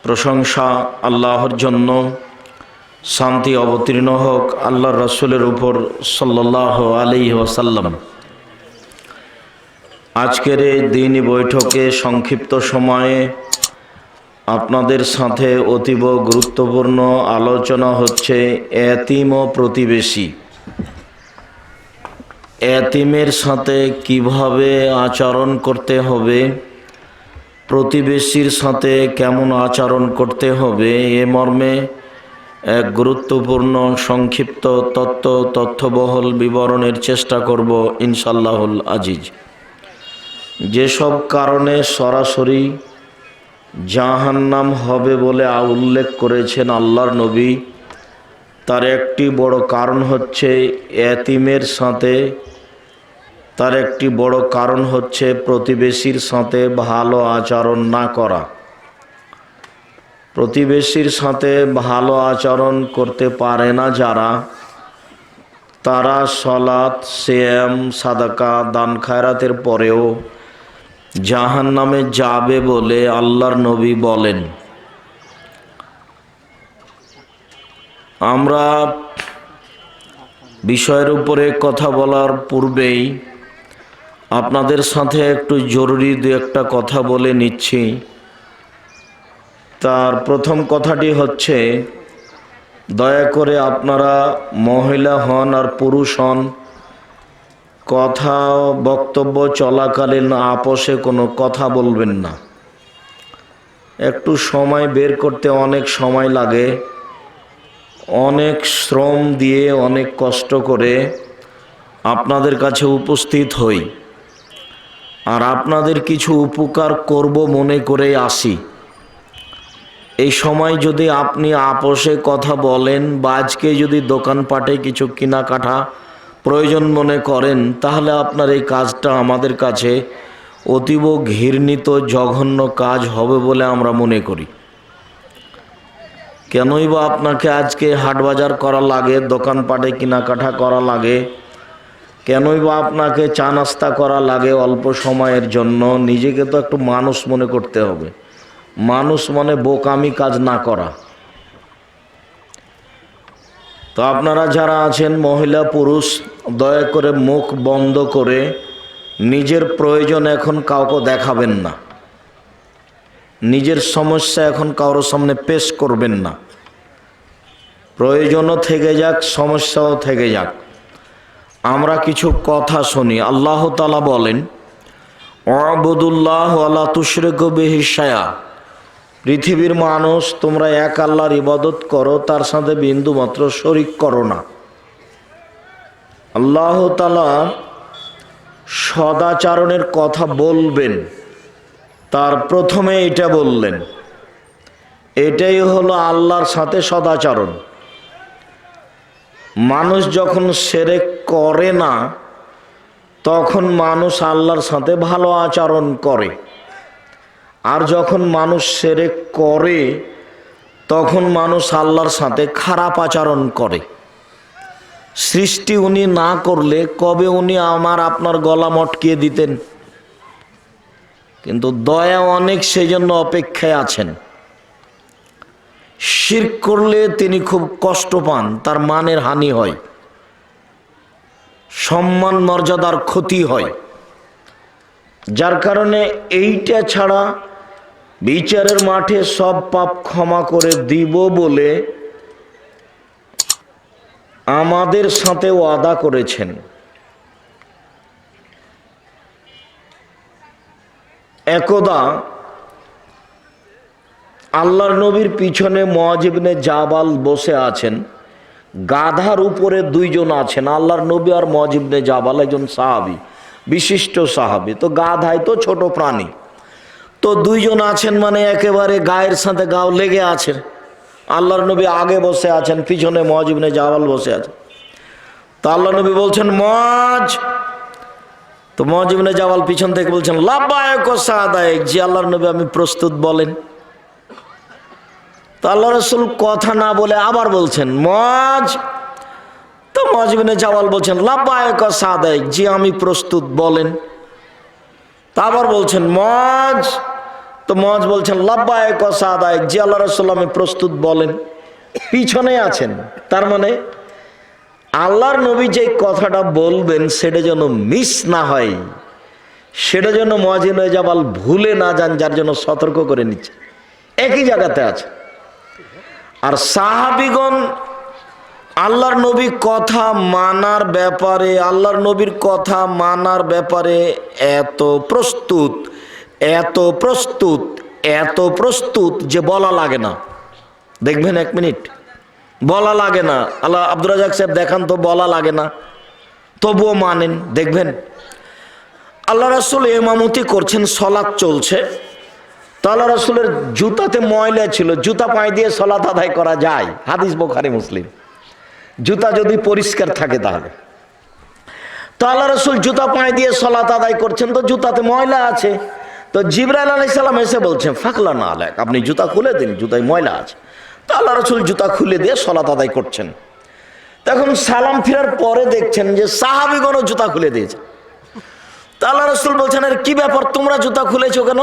প্রশংসা আল্লাহর জন্য, শান্তি অবতীর্ণ হোক আল্লাহর রাসূলের উপর সাল্লাল্লাহু আলাইহি ওয়াসাল্লাম। আজকের এই দিনী বৈঠকে সংক্ষিপ্ত সময়ে আপনাদের সাথে অতীব গুরুত্বপূর্ণ আলোচনা হচ্ছে এতিম ও প্রতিবেশী। এতিমের সাথে কিভাবে আচরণ করতে হবে, প্রতিবেশীর সাথে কেমন আচরণ করতে হবে, এ মর্মে এক গুরুত্বপূর্ণ সংক্ষিপ্ত তথ্যবহুল বিবরণের চেষ্টা করব ইনশাআল্লাহুল আজিজ। যেসব কারণে সরাসরি জাহান্নাম হবে বলে উল্লেখ করেছেন আল্লাহর নবী, তার একটি বড় কারণ হচ্ছে এতিমের সাথে, তার একটি বড় কারণ হচ্ছে প্রতিবেশীর সাথে ভালো আচরণ না করা। প্রতিবেশীর সাথে ভালো আচরণ করতে পারে না যারা, তারা সলাত, সিয়াম, সাদাকা, দান খায়রাতের পরেও জাহান্নামে যাবে বলে আল্লাহর নবী বলেন। আমরা বিষয়ের উপরে কথা বলার পূর্বেই আপনাদের সাথে একটু জরুরি দু একটা কথা বলে নিচ্ছি। তার প্রথম কথাটি হচ্ছে, দয়া করে আপনারা মহিলা হন আর পুরুষ হন, কথা বক্তব্য চলাকালীন আপোষে কোনো কথা বলবেন না। একটু সময় বের করতে অনেক সময় লাগে, অনেক শ্রম দিয়ে অনেক কষ্ট করে আপনাদের কাছে উপস্থিত হই, আর আপনাদের কিছু উপকার করব মনে করে আসি। এই সময় যদি আপনি আপোষে কথা বলেন বা আজকে যদি দোকানপাটে কিছু কেনাকাটা প্রয়োজন মনে করেন, তাহলে আপনার এই কাজটা আমাদের কাছে অতীব ঘৃণিত জঘন্য কাজ হবে বলে আমরা মনে করি। কেনই বা আপনাকে আজকে হাট বাজার করা লাগে, দোকানপাটে কেনাকাটা করা লাগে, কেনই বা আপনাকে চা নাস্তা করা লাগে অল্প সময়ের জন্য? নিজেকে তো একটু মানুষ মনে করতে হবে। মানুষ মানে বোকামি কাজ না করা। তো আপনারা যারা আছেন মহিলা পুরুষ, দয়া করে মুখ বন্ধ করে নিজের প্রয়োজন এখন কাউকে দেখাবেন না, নিজের সমস্যা এখন কারোর সামনে পেশ করবেন না। প্রয়োজনও থেকে যাক, সমস্যাও থেকে যাক, আমরা কিছু কথা শুনি। আল্লাহ তাআলা বলেন, ওয়াবুদুল্লাহ ওয়ালা তুশরিকু বিহি শাইআ, পৃথিবীর মানুষ তোমরা এক আল্লাহর ইবাদত করো, তার সাথে বিন্দু মাত্র শরিক করো না। আল্লাহ তাআলা সদাচরণের কথা বলবেন, তার প্রথমে এটা বললেন। এটাই হলো আল্লাহর সাথে সদাচরণ। মানুষ যখন শিরক করে না, তখন মানুষ আল্লাহর সাথে ভালো আচরণ করে, আর যখন মানুষ শিরক করে তখন মানুষ আল্লাহর সাথে খারাপ আচরণ করে। সৃষ্টি উনি না করলে কবে উনি আমার আপনার গলা মটকিয়ে দিতেন, কিন্তু দয়া অনেক, সেজন্য অপেক্ষায় আছেন। শিরক করলে তিনি খুব কষ্ট পান, তার মানের হানি হয়, সম্মান মর্যাদার ক্ষতি হয়। যার কারণে এইটা ছাড়া বিচারের মাঠে সব পাপ ক্ষমা করে দিব বলে আমাদের সাথে ওয়াদা করেছেন। একদা আল্লাহর নবীর পিছনে মুআয ইবনে জাবাল বসে আছেন, গাধার উপরে দুইজন আছেন, আল্লাহর নবী আর মুআয ইবনে জাবাল, একজন সাহাবী, বিশিষ্ট সাহাবী। তো গাধাই তো ছোট প্রাণী, তো দুইজন আছেন মানে একেবারে গায়ের সাথে গাও লেগে আছে। আল্লাহর নবী আগে বসে আছেন, পিছনে মুআয ইবনে জাবাল বসে আছেন। তো আল্লাহর নবী বলছেন মুআয, তো মুআয ইবনে জাবাল পিছন থেকে বলছেন লাব্বাইক ওয়া সাদাইক, জি আল্লাহর নবী আমি প্রস্তুত, বলেন। তো আল্লাহ রাসূল কথা না বলে আবার বলছেন মুআয, তো মুআয ইবনে জাবাল বলছেন লাব্বাইক ওয়া সাদাইক, জি আমি প্রস্তুত, বলেন। তা আবার বলছেন মুআয, তো মুয়াজ বলছেন লাব্বাইক ওয়া সাদাইক, জি আল্লাহ রাসূল আমি প্রস্তুত, বলেন। পিছনে আছেন, তার মানে আল্লাহর নবী যে কথাটা বলবেন সেটা যেন মিস না হয়, সেটা যেন মুয়াজ্জিন জাবাল ভুলে না যান, যার জন্য সতর্ক করে নিচ্ছে। একই জায়গাতে আছে। আর সাহাবীগণ আল্লাহর নবীর কথা মানার ব্যাপারে, আল্লাহর নবীর কথা মানার ব্যাপারে এত প্রস্তুত, এত প্রস্তুত, এত প্রস্তুত যে বলা লাগে না। দেখবেন, এক মিনিট, বলা লাগে না। আল্লাহ আব্দুর রাজ্জাক সাহেব দেখান তো, বলা লাগে না, তবুও মানেন। দেখবেন আল্লাহ রাসূল ইমামতি করছেন, সলাৎ চলছে, তো আল্লাহ রাসূলের জুতাতে ময়লা ছিল, জুতা পায়ে দিয়ে সলাৎ আদায় করা যায়, হাদিস বুখারী মুসলিম। জুতা যদি পরিষ্কার থাকে তাহলে। তো আল্লাহ রাসূল জুতা পায়ে দিয়ে সলাৎ আদায় করছেন, তো জুতাতে ময়লা আছে। তো জিবরাইল আলাইহিস সালাম এসে বলছেন ফাকলানা আলাইক, আপনি জুতা খুলে দিন, জুতায় ময়লা আছে। তো আল্লাহ রাসূল জুতা খুলে দিয়ে সলাৎ আদায় করছেন। তখন সালাম ফিরার পরে দেখছেন যে সাহাবীগণও জুতা খুলে দিয়েছে। তো আল্লাহ রাসূল বলছেন আরে কি ব্যাপার, তোমরা জুতা খুলেছো কেন?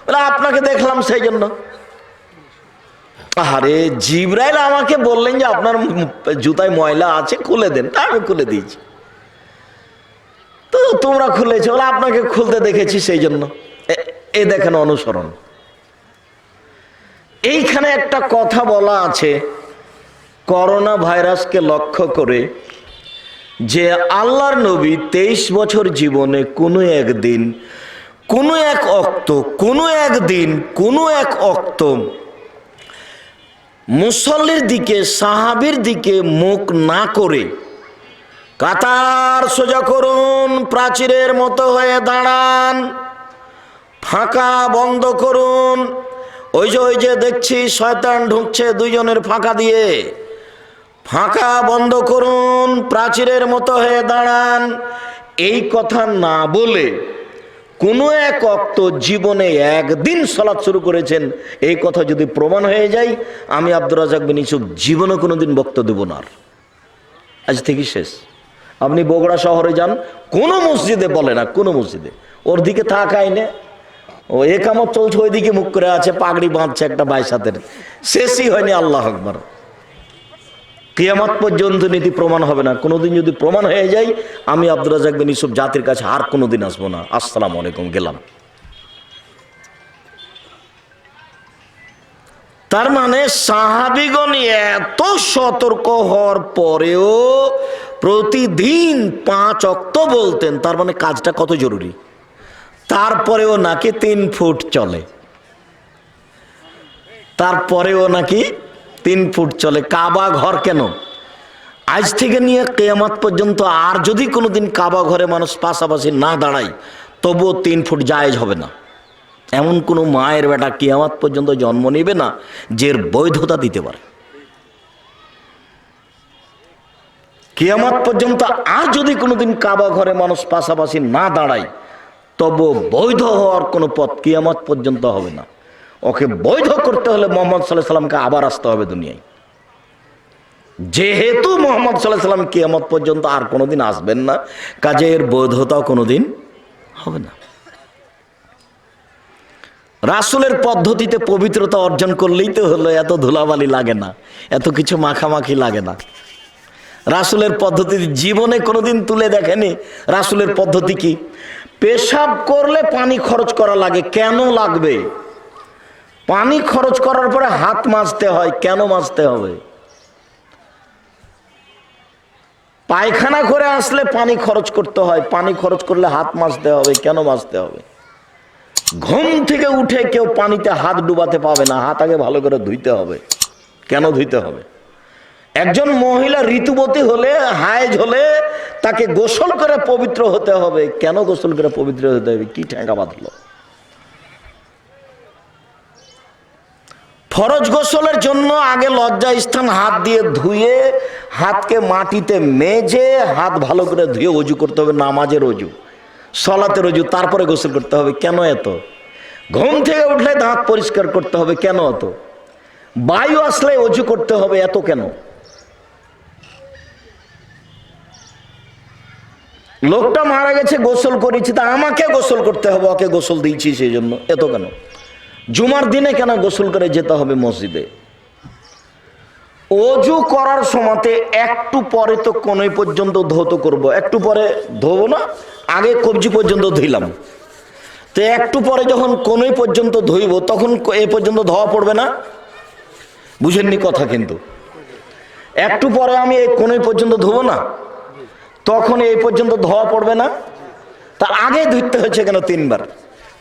বলে আপনাকে দেখলাম সেই জন্য। আরে জিবরাইল আমাকে বললেন যে আপনার জুতায় ময়লা আছে, খুলে দেন, তা আমি খুলে দিয়েছি। তো তোমরা খুলেছো, বলে আপনাকে খুলতে দেখেছি সেই জন্য। এই দেখেন অনুসরণ। এইখানে একটা কথা বলা আছে করোনা ভাইরাসকে লক্ষ্য করে, যে আল্লাহর নবী 23 বছর জীবনে কোনো একদিন, কোনো এক অক্ত, কোনো একদিন, কোনো এক অক্ত মুসল্লির দিকে, সাহাবীর দিকে মুখ না করে, কাতার সোজা করুন, প্রাচীরের মতো হয়ে দাঁড়ান, ফাঁকা বন্ধ করুন, ওই যে দেখছি শয়তান ঢুকছে দুইজনের ফাঁকা দিয়ে, ফাঁকা বন্ধ করুন, প্রাচীরের মতো হয়ে দাঁড়ান, এই কথা না বলে কোনো এক অক্ত জীবনে একদিন সালাত শুরু করেছেন, এই কথা যদি প্রমাণ হয়ে যায়, আমি আব্দুর রাজ্জাক বিন ইউসুফ জীবনে কোনোদিন বক্তব্য দেব না। আজ থেকে শেষ। আপনি বগুড়া শহরে যান, কোনো মসজিদে বলে না, কোনো মসজিদে ওর দিকে তাকায় না, ও একামত চলছে, ওইদিকে মুখ করে আছে, পাগড়ি বাঁধছে একটা বাইসাতের, শেষই হয়নি। আল্লাহ আকবার। কিয়ামত পর্যন্ত নীতি প্রমাণ হবে না। কোনোদিন যদি প্রমাণ হয়ে যায়, আমি আব্দুর রাজ্জাক বিন ইউসুফ জাতির কাছে আর কোনোদিন আসবো না। আসসালামু আলাইকুম, গেলাম। তার মানে সাহাবীগণ এত সতর্ক হওয়ার পরেও প্রতিদিন 5 ওয়াক্ত বলতেন, তার মানে কাজটা কত জরুরি। তারপরেও নাকি 3 ফুট চলে, তারপরেও নাকি 3 ফুট চলে। কাবা ঘর কেন? আজ থেকে নিয়ে কিয়ামত পর্যন্ত আর যদি কোনোদিন কাবা ঘরে মানুষ পাশাপাশি না দাঁড়ায়, তবুও 3 ফুট জায়েজ হবে না। এমন কোনো মায়ের বেটা কিয়ামত পর্যন্ত জন্ম নেবে না যে বৈধতা দিতে পারে। কিয়ামত পর্যন্ত আর যদি কোনোদিন কাবা ঘরে মানুষ পাশাপাশি না দাঁড়ায়, তবু বৈধ হওয়ার কোনো পথ কিয়ামত পর্যন্ত হবে না। ওকে বৈধ করতে হলে মুহাম্মদ সাল্লাল্লাহু আলাইহি সাল্লামকে আবার আসতে হবে দুনিয়ায়। যেহেতু মুহাম্মদ সাল্লাল্লাহু আলাইহি সাল্লাম কিয়ামত পর্যন্ত আর কোনোদিন আসবেন না, কাজে এর বৈধতাও কোনোদিন হবে না। রাসূলের পদ্ধতিতে পবিত্রতা অর্জন করলেই তো হলো, এত ধুলাবালি লাগে না, এত কিছু মাখামাখি লাগে না। রাসূলের পদ্ধতি জীবনে কোনোদিন তুলে দেখেনি। রাসূলের পদ্ধতি কি? পেশাব করলে পানি খরচ করা লাগে, কেন লাগবে? পানি খরচ করার পরে হাত মাজতে হয়, কেন মাজতে হবে? পায়খানা করে আসলে পানি খরচ করতে হয়, পানি খরচ করলে হাত মাজতে হবে, কেন মাজতে হবে? ঘুম থেকে উঠে কেউ পানিতে হাত ডুবাতে পাবে না, হাত আগে ভালো করে ধুইতে হবে, কেন ধুইতে হবে? একজন মহিলা ঋতুবতী হলে, হায়েজ হলে তাকে গোসল করে পবিত্র হতে হবে, কেন গোসল করে পবিত্র হতে হবে? কি ঠেঙ্গা বাঁধলো? ফরজ গোসলের জন্য আগে লজ্জা স্থান হাত দিয়ে ধুয়ে, হাতকে মাটিতে মেজে, হাত ভালো করে ধুয়ে অজু করতে হবে, নামাজের অজু, সলাতের অজু, তারপরে গোসল করতে হবে, কেন এত? ঘুম থেকে উঠলে দাঁত পরিষ্কার করতে হবে, কেন এত? বায়ু আসলে অজু করতে হবে, এত কেন? লোকটা মারা গেছে, গোসল করেছি, তা আমাকে গোসল করতে হবে, ওকে গোসল দিয়েছি সেই জন্য, এত কেন? জুমার দিনে কেন গোসল করে যেতে হবে মসজিদে? অজু করার সময়তে একটু পরে তো কোনই পর্যন্ত ধৌত করব, একটু পরে ধোবো না, আগে কবজি পর্যন্ত ধুইলাম, তো একটু পরে যখন কোনই পর্যন্ত ধুইব তখন এ পর্যন্ত ধোয়া পড়বে না? বুঝেননি কথা? কিন্তু একটু পরে আমি এই কোনই পর্যন্ত ধোবো না, তখন এই পর্যন্ত ধোয়া পড়বে না? তা আগে ধুইতে হয়েছে কেন 3 বার?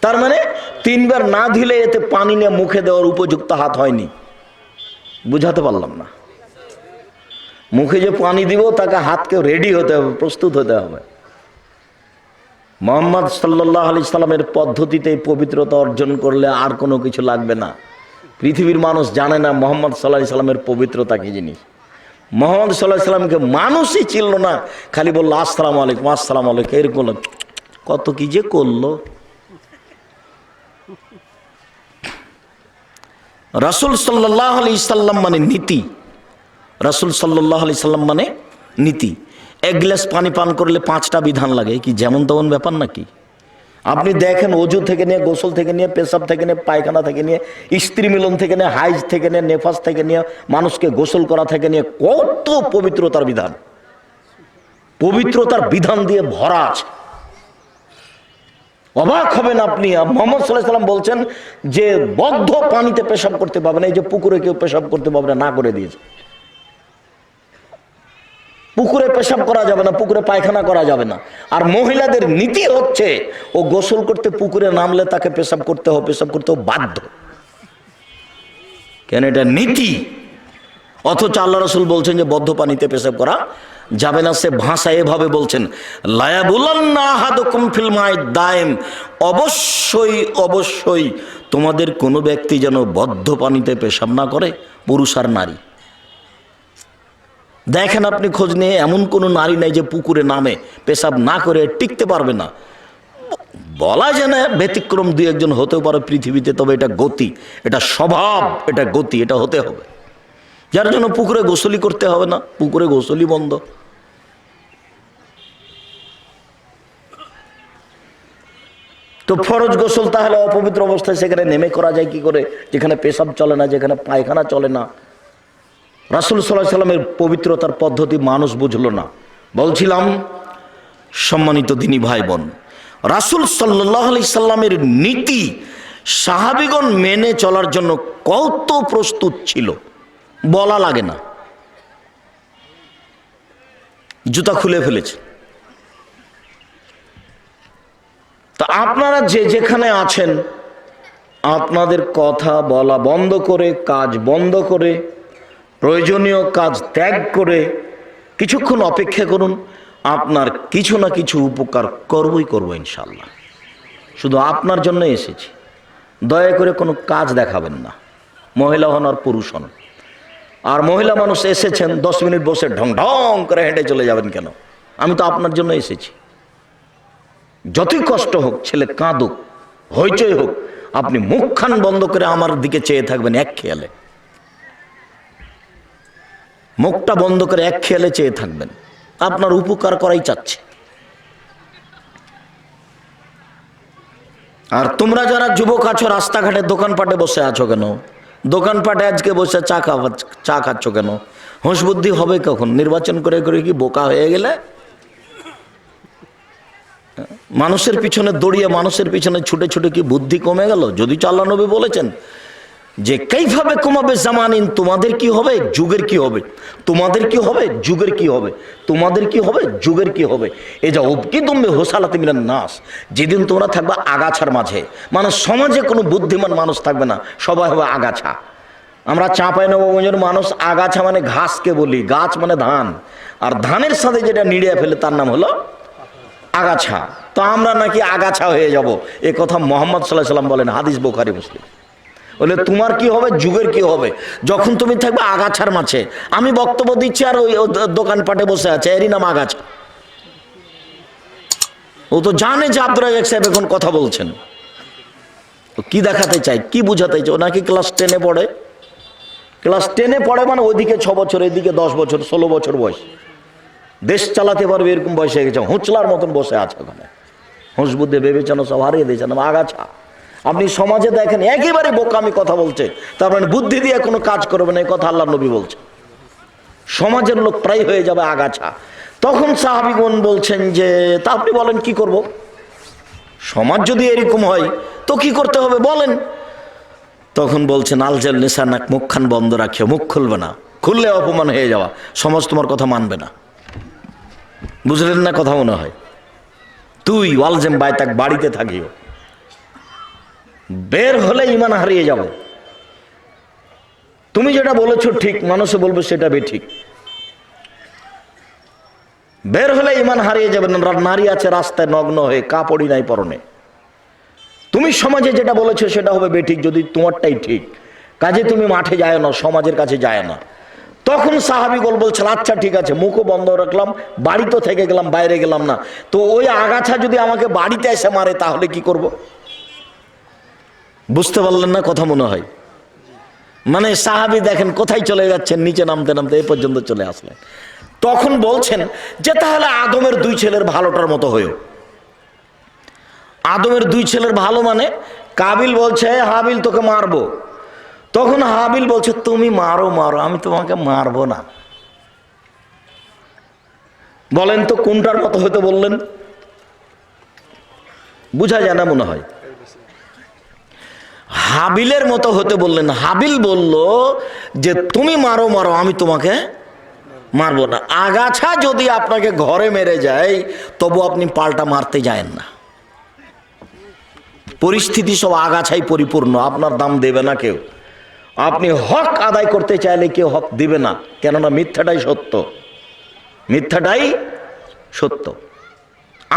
তার মানে 3 বার না ধুলে এতে পানি নিয়ে মুখে দেওয়ার উপযুক্ত হাত হয়নি। বুঝাতে পারলাম না? মুখে যে পানি দিব তাকে হাতকে রেডি হতে হবে, প্রস্তুত হতে হবে। মুহাম্মদ সাল্লাল্লাহু আলাইহি সাল্লামের পদ্ধতিতে পবিত্রতা অর্জন করলে আর কোনো কিছু লাগবে না। পৃথিবীর মানুষ জানে না মুহাম্মদ সাল্লাল্লাহু আলাইহি সাল্লামের পবিত্রতা কি জিনিস। মুহাম্মদ সাল্লাল্লাহু আলাইহি সাল্লামকে মানুষই চিনল না, খালি বললো আসসালামু আলাইকুম, আসসালামু আলাইকুম, এরকম কত কি যে করলো। রাসূল সাল্লাল্লাহু আলাইহি সাল্লাম মানে নীতি। রাসূল সাল্লাল্লাহু আলাইহি সাল্লাম মানে নীতি। 1 গ্লাস পানি পান করলে 5টা বিধান লাগে, কি যেমন তেমন ব্যাপার নাকি? আপনি দেখেন অজু থেকে নিয়ে, গোসল থেকে নিয়ে, পেশাব থেকে নিয়ে, পায়খানা থেকে নিয়ে, স্ত্রী মিলন থেকে নিয়ে, হাইজ থেকে নিয়ে, নেফাস থেকে নিয়ে, মানুষকে গোসল করা থেকে নিয়ে কত পবিত্রতার বিধান, পবিত্রতার বিধান দিয়ে ভরা আছে। অবাক হবেন আপনি। মুহাম্মদ সাল্লাল্লাহু আলাইহি সাল্লাম বলছেন যে বদ্ধ পানিতে পেশাব করতে পারবে না, এই যে পুকুরে কেউ পেশাব করতে পারবে না করে দিয়েছে। পুকুরে পেশাব করা যাবে না, পুকুরে পায়খানা করা যাবে না। আর মহিলাদের নীতি হচ্ছে ও গোসল করতে পুকুরে নামলে তাকে পেশাব করতে হবে, পেশাব করতে বাধ্য। কেন? এটা নীতি। অথচ আল্লাহ রাসূল বলছেন যে বদ্ধ পানিতে পেশাব করা যাবে না। সে ভাষা এভাবে বলছেন, লায়াবুলান্না আহাদুকুম ফিল মাইদ দাইম, অবশ্যই অবশ্যই তোমাদের কোনো ব্যক্তি যেন বদ্ধ পানিতে পেশাব না করে, পুরুষ আর নারী। দেখেন আপনি খোঁজ নিয়ে, এমন কোনো নারী নাই যে পুকুরে নামে পেশাব না করে টিকতে পারবে না। বলা যায় না, ব্যতিক্রম 2-1 জন হতেও পারে পৃথিবীতে, তবে এটা গতি, এটা স্বভাব, এটা গতি, এটা হতে হবে। যার জন্য পুকুরে গোসলই করতে হবে না, পুকুরে গোসলই বন্ধ। তো ফরজ গোসল তাহলে অপবিত্র অবস্থায় সেখানে নেমে করা যায় কি করে, যেখানে পেশাব চলে না, যেখানে পায়খানা চলে না? রাসূল সাল্লাল্লাহু আলাইহি সাল্লামের পবিত্রতার পদ্ধতি মানুষ বুঝলো না। বলছিলাম সম্মানিত দিনী ভাই বোন, রাসূল সাল্লাল্লাহু আলাইহি সাল্লামের নীতি সাহাবীগণ মেনে চলার জন্য কত প্রস্তুত ছিল বলা লাগে না। জুতা খুলে ফেলেছে। তা আপনারা যে যেখানে আছেন, আপনাদের কথা বলা বন্ধ করে, কাজ বন্ধ করে, প্রয়োজনীয় কাজ ত্যাগ করে কিছুক্ষণ অপেক্ষা করুন। আপনার কিছু না কিছু উপকার করবই করবো ইনশাল্লাহ। শুধু আপনার জন্য এসেছি। দয়া করে কোনো কাজ দেখাবেন না, মহিলা হন আর পুরুষ হন। আর মহিলা মানুষ এসেছেন, 10 মিনিট বসে ঢং ঢং করে হেঁটে চলে যাবেন কেন? আমি তো আপনার জন্য এসেছি। যতই কষ্ট হোক, ছেলে কাঁদুক, হইচই হোক, আপনি মুখখান বন্ধ করে আমার দিকে চেয়ে থাকবেন এক খেয়ালে। মুখটা বন্ধ করে এক খেয়ালে চেয়ে থাকবেন, আপনার উপকার করাই চাচ্ছে। আর তোমরা যারা যুবক আছো, রাস্তাঘাটে দোকানপাটে বসে আছো কেন? দোকানপাটে আজকে বসে চা খাচ্ছ কেন? হুঁশ বুদ্ধি হবে কখন? নির্বাচন করে করে কি বোকা হয়ে গেলে? মানুষের পিছনে দৌড়িয়ে, মানুষের পিছনে ছুটে ছুটে কি বুদ্ধি কমে গেল? যদি আল্লাহ নবী বলেছেন যে কাইফাবে কমাবে জামানিন, তোমাদের কি হবে, যুগের কি হবে, তোমাদের কি হবে, যুগের কি হবে, তোমাদের কি হবে, যুগের কি হবে। এ যা উবকি তুমি হোসালাতে মিলান নাস, যেদিন তোমরা থাকবে আগাছার মাঝে, মানে সমাজে কোনো বুদ্ধিমান মানুষ থাকবে না, সবাই হবে আগাছা। আমরা চাঁপাইনবাবগঞ্জের মানুষ আগাছা মানে ঘাসকে বলি, গাছ মানে ধান, আর ধানের সাথে যেটা নিড়িয়ে ফেলে তার নাম হলো আগাছা। তো আমরা নাকি আগাছা হয়ে যাব, এ কথা মুহাম্মদ সাল্লাল্লাহু আলাইহি সাল্লাম বলেন, হাদিস বুখারী মুসলিম। বলে তোমার কি হবে, যুগের কি হবে, যখন তুমি থাকবে আগাছার মাঝে। আমি বক্তব্য দিচ্ছি আর ওই দোকানপাটে বসে আছে, এরই নাম আগাছা। ও তো জানে যে আব্দুর রাজ্জাক সাহেব এখন কথা বলছেন, কি দেখাতে চাই, কি বুঝাতে চাই? ও নাকি ক্লাস 10-এ পড়ে। ক্লাস 10-এ পড়ে মানে ওইদিকে 6 বছর, এদিকে 10 বছর, 16 বছর বয়স, দেশ চালাতে পারবে এরকম বয়স হয়ে গেছে, হুঁচলার মতন বসে আছে ওখানে। হুঁশ বুদ্ধি বিবেচনা সব হারিয়ে দিয়েছে, নাম আগাছা। আপনি সমাজে দেখেন একেবারে বোকামি কথা বলছে, তার মানে বুদ্ধি দিয়ে কোনো কাজ করবে না, এই কথা আল্লাহ নবী বলছে। সমাজের লোক প্রায় হয়ে যাবে আগাছা। তখন সাহাবীগণ বলছেন যে তা আপনি বলেন কি করব? সমাজ যদি এরকম হয় তো কি করতে হবে বলেন। তখন বলছেন আলজাল নিসানাক, মুখখান বন্ধ রাখিও, মুখ খুলবে না, খুললে অপমান হয়ে যাওয়া, সমাজ তোমার কথা মানবে না। বুঝলেন না কথা মনে হয়? তুই ওয়ালজেম বাইতাক, বাড়িতে থাকিও, বের হলে ইমান হারিয়ে যাবে। তুমি যেটা বলেছো ঠিক, মানুষে বলবে সেটা বেঠিক, বের হলে ইমান হারিয়ে যাবে। নারী আছে রাস্তায় নগ্ন হয়ে, কাপড়ই নাই পরনে, তুমি সমাজে যেটা বলেছো সেটা হবে বেঠিক যদি তোমারটাই ঠিক, কাজে তুমি মাঠে যায় না, সমাজের কাছে যায় না। তখন সাহাবীগণ বলছেন আচ্ছা ঠিক আছে, মুখও বন্ধ রাখলাম, বাড়ি তো থেকে গেলাম, বাইরে গেলাম না, তো ওই আগাছা যদি আমাকে বাড়িতে এসে মারে তাহলে কি করব? বুঝতে পারলেন না কথা মনে হয়? মানে সাহাবী দেখেন কোথায় চলে যাচ্ছেন, নিচে নামতে নামতে এ পর্যন্ত চলে আসলেন। তখন বলছেন যে তাহলে আদমের দুই ছেলের ভালোটার মতো হয়েও। আদমের দুই ছেলের ভালো মানে কাবিল বলছে হাবিল তোকে মারবো, তখন হাবিল বলছে তুমি মারো মারো, আমি তোমাকে মারবো না। বলেন তো কোনটার মতো হতে বললেন? বুঝা যায় না মনে হয়। হাবিলের মতো হতে বললেন। হাবিল বলল যে তুমি মারো মারো, আমি তোমাকে মারবো না। আগাছা যদি আপনাকে ঘরে মেরে যায় তবু আপনি পাল্টা মারতে যায়েন না। পরিস্থিতি সব আগাছাই পরিপূর্ণ, আপনার দাম দেবে না কেউ। আপনি হক আদায় করতে চাইলে কেউ হক দিবে না, কেননা মিথ্যাটাই সত্য, মিথ্যাটাই সত্য,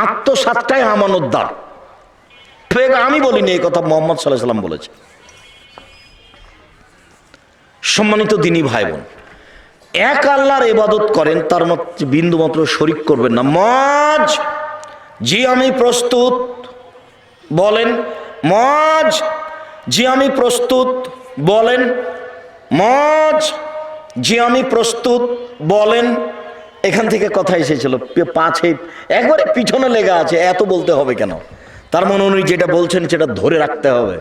আত্মসাৎটাই আমানতদার। আমি বলিনি এই কথা, মুহাম্মদ সাল্লাল্লাহু আলাইহি ওয়াসাল্লাম বলেছে। সম্মানিত দ্বীনী ভাই বোন, এক আল্লাহর ইবাদত করেন, তার মধ্যে বিন্দু মাত্র শরীক করবেন না। মজ জি আমি প্রস্তুত বলেন, মজ জি আমি প্রস্তুত বলেন, মজ জি আমি প্রস্তুত বলেন। এখান থেকে কথা এসেছিল, পাছে একবারে পিছনে লেগা আছে, এত বলতে হবে কেন? তার মনে উনি যেটা বলছেন সেটা ধরে রাখতে হবে।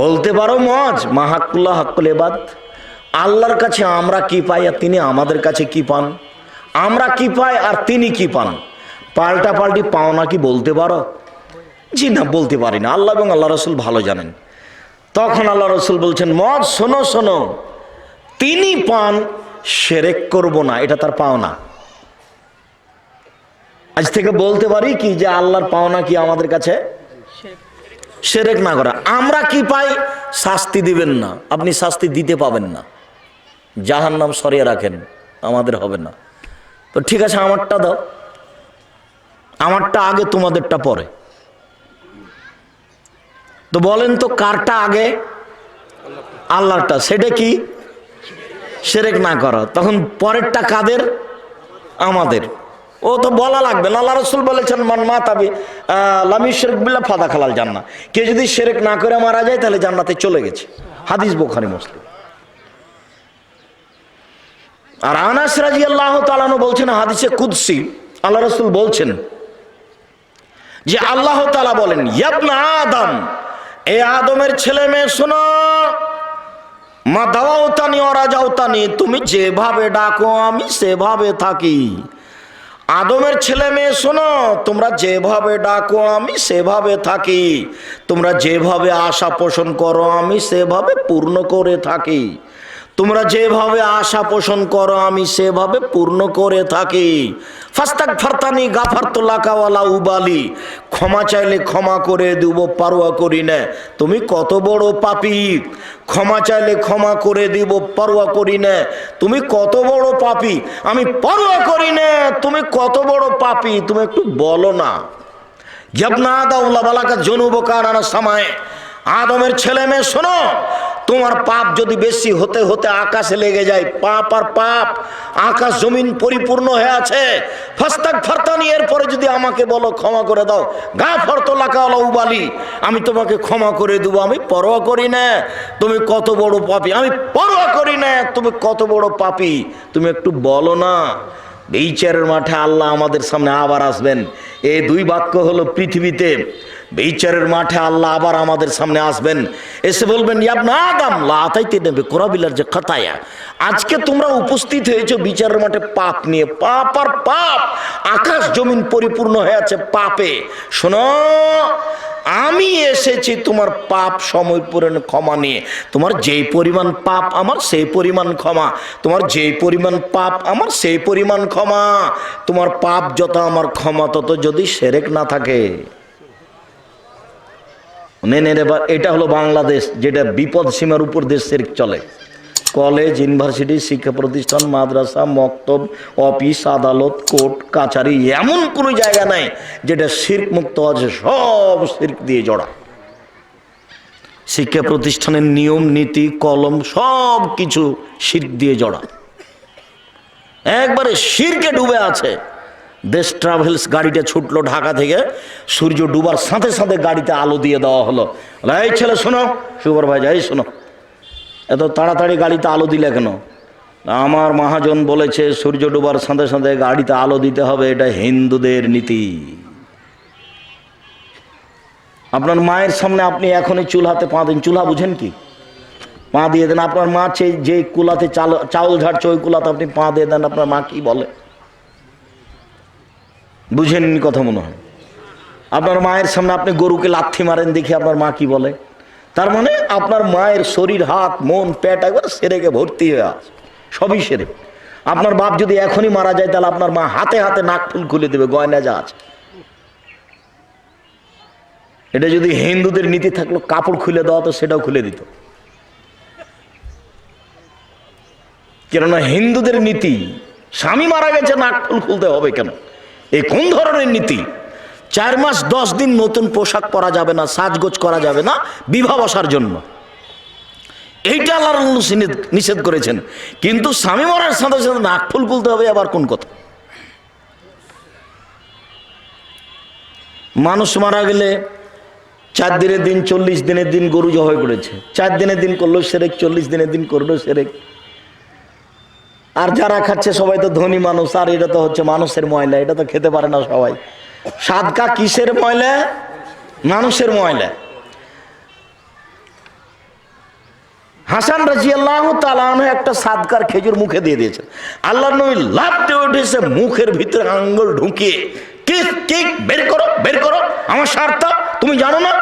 বলতে পারো মজ মাহাকুল্লাহ হাক্কুল ইবাদ, আল্লাহর কাছে আমরা কি পাই আর তিনি আমাদের কাছে কি পান, আমরা কি পাই আর তিনি কি পান, পাল্টা পাল্টি পাওনা কি বলতে পারো? জি না, বলতে পারি না, আল্লাহ এবং আল্লাহ রসুল ভালো জানেন। তখন আল্লাহ রসুল বলছেন মজ শোনো শোনো, তিনি পান, শিরক করব না, এটা তার পাওনা। আজ থেকে বলতে পারি কি যে আল্লাহর পাওনা কি আমাদের কাছে? শিরক না করা। আমরা কি পাই? শাস্তি দিবেন না, আপনি শাস্তি দিতে পাবেন না, জাহান্নাম সরিয়ে রাখেন, আমাদের হবে না। তো ঠিক আছে আমারটা দাও, আমারটা আগে তোমাদেরটা পরে। তো বলেন তো কারটা আগে? আল্লাহরটা। সেটা কি? শিরক না করা। তখন পরেরটা কাদের? আমাদের। ও তো বলা লাগবে না, আল্লাহ রাসূল বলেছেন মান মাতাবি লাম ইউশরিক বিল্লাহ ফাদাখালাল জান্নাহ, কে যদি শিরক না করে মারা যায় তাহলে জান্নাতে চলে গেছে। হাদিস বুখারী মুসলিম। আর আনাস রাদিয়াল্লাহু তাআলা আনহু বলছেন হাদিসে কুদসি, আল্লাহ রাসূল বলছেন যে আল্লাহ তাআলা বলেন ইবনা আদম, এ আদমের ছেলে মেয়ে শোনো, মা দাওয়াতানি ওয়া রাজাউতানি, তুমি যেভাবে ডাকো আমি সেভাবে থাকি। আদমের ছেলে মেয়ে শোনো, তোমরা যেভাবে ডাকো আমি সেভাবে থাকি, তোমরা যেভাবে আশা পোষণ করো আমি সেভাবে পূর্ণ করে থাকি, তোমরা যেভাবে আশা পোষণ করো আমি সেভাবে পূর্ণ করে থাকি। ফাস্তাগফারতানি গাফারতু লাকা ওয়ালা উবালি, ক্ষমা চাইলে ক্ষমা করে দেব, পরোয়া করি না তুমি কত বড় পাপী। ক্ষমা চাইলে ক্ষমা করে দিব, পরোয়া করি না তুমি কত বড় পাপী। আমি পরোয়া করি না তুমি কত বড় পাপী, তুমি একটু বলো না। ইয়াবনা আদম লা বালাকা যুনুবুকা আনা সামায়ে, আদমের ছেলে মেয়ে শোনো, তোমার পাপ যদি বেশি হতে হতে আকাশে লেগে যায়, পাপ আর পাপ আকাশ জমিন পরিপূর্ণ হয়ে আছে, ফাস্তাগফারতানি, এরপরে যদি আমাকে বলো ক্ষমা করে দাও, গাফারতু লাকা ওয়ালা উবালি, আমি তোমাকে ক্ষমা করে দেব, আমি পরোয়া করি না তুমি কত বড় পাপী, আমি পরোয়া করি না তুমি কত বড় পাপী, তুমি একটু বলো না। বিচারের মাঠে আল্লাহ আমাদের সামনে আবার আসবেন। এই দুই বাক্য হলো পৃথিবীতে বিচারের মাঠে আল্লাহ আবার আমাদের সামনে আসবেন, এসে বলবেন ইয়া আদম লা আতাইতে নেবে কোরাবিলার যে খাতায়া। আজকে তোমরা উপস্থিত হয়েছো বিচারের মাঠে পাপ নিয়ে, পাপ আর পাপ, আকাশ জমিন পরিপূর্ণ হয়ে আছে পাপে। শোনো, আমি এসেছি তোমার পাপ সময় পূরণ ক্ষমা নিয়ে। তোমার যেই পরিমাণ পাপ আমার সেই পরিমাণ ক্ষমা, তোমার যেই পরিমাণ পাপ আমার সেই পরিমাণ ক্ষমা। তোমার পাপ যত আমার ক্ষমা তত, যদি শিরক না থাকে। এটা হলো বাংলাদেশ, যেটা বিপদ সীমার উপর দেশ শিরক চলে। কলেজ, ইউনিভার্সিটি, শিক্ষা প্রতিষ্ঠান, মাদ্রাসা, মক্তব, অফিস, আদালত, কোর্ট কাছারি, এমন কোনো জায়গা নাই যেটা শিরক মুক্ত আছে, সব শিরক দিয়ে জড়া। শিক্ষা প্রতিষ্ঠানের নিয়ম নীতি কলম সব কিছু শিরক দিয়ে জড়া, একবারে শিরকে ডুবে আছে। দেশ ট্রাভেলস গাড়িটা ছুটলো ঢাকা থেকে, সূর্য ডুবার সাথে সাথে গাড়িতে আলো দিয়ে দেওয়া হলো। এই ছেলে শোনো, সুপারভাইজার এই শোনো, এত তাড়াতাড়ি গাড়িতে আলো দিলে কেন? আমার মহাজন বলেছে সূর্য ডুবার সাথে সাথে গাড়িতে আলো দিতে হবে, এটা হিন্দুদের নীতি। আপনার মায়ের সামনে আপনি এখনই চুলহাতে পা দিন, চুলহা বুঝেন কি? পা দিয়ে দেন। আপনার মা যে কুলাতে চাউল ঝাড়ছে ওই কুলাতে আপনি পা দিয়ে দেন, আপনার মা কি বলে? বুঝেননি কথা মনে হয়। আপনার মায়ের সামনে আপনি গরুকে লাথি মারেন, দেখি আপনার মা কি বলে? তার মানে আপনার মায়ের শরীর, হাত, মন, পেট একবার সেরেকে ভর্তি হয়ে আছে, সবই সেরে। আপনার বাপ যদি এখনই মারা যায় তাহলে আপনার মা হাতে হাতে নাক ফুল খুলে দেবে, গয়না যা আছে। এটা যদি হিন্দুদের নীতি থাকলো, কাপড় খুলে দেওয়া তো সেটাও খুলে দিত। কেননা হিন্দুদের নীতি, স্বামী মারা গেছে নাক ফুল খুলতে হবে কেন? এই কোন ধরনের নীতি? 4 মাস 10 দিন নতুন পোশাক পরা যাবে না, সাজগোজ করা যাবে না বিবাহ বসার জন্য, এইটা আল্লাহর রাসূল নিষেধ করেছেন। কিন্তু স্বামী মরার সাথে সাথে নাক ফুল খুলতে হবে, আবার কোন কথা? মানুষ মারা গেলে 4 দিনের দিন 40 দিনের দিন গরু জবাই করেছে, 4 দিনের দিন করলো সেরেক, 40 দিনের দিন করলো সেরেক। আর যারা খাচ্ছে সবাই তো ধনী মানুষ, আর এটা তো হচ্ছে মানুষের ময়লা, এটা তো খেতে পারে না সবাই। সাদকা কিসের ময়লা? মানুষের ময়লা। হাসান রাদিয়াল্লাহু তাআলা আনহু একটা সাদকার খেজুর মুখে দিয়ে দিয়েছেন। আল্লাহর নবী লাফ দিয়ে উঠেছে, মুখের ভিতরে আঙ্গুল ঢুকিয়ে কিক বের করো, বের করো, আমার স্বার্থ তুমি জানো না?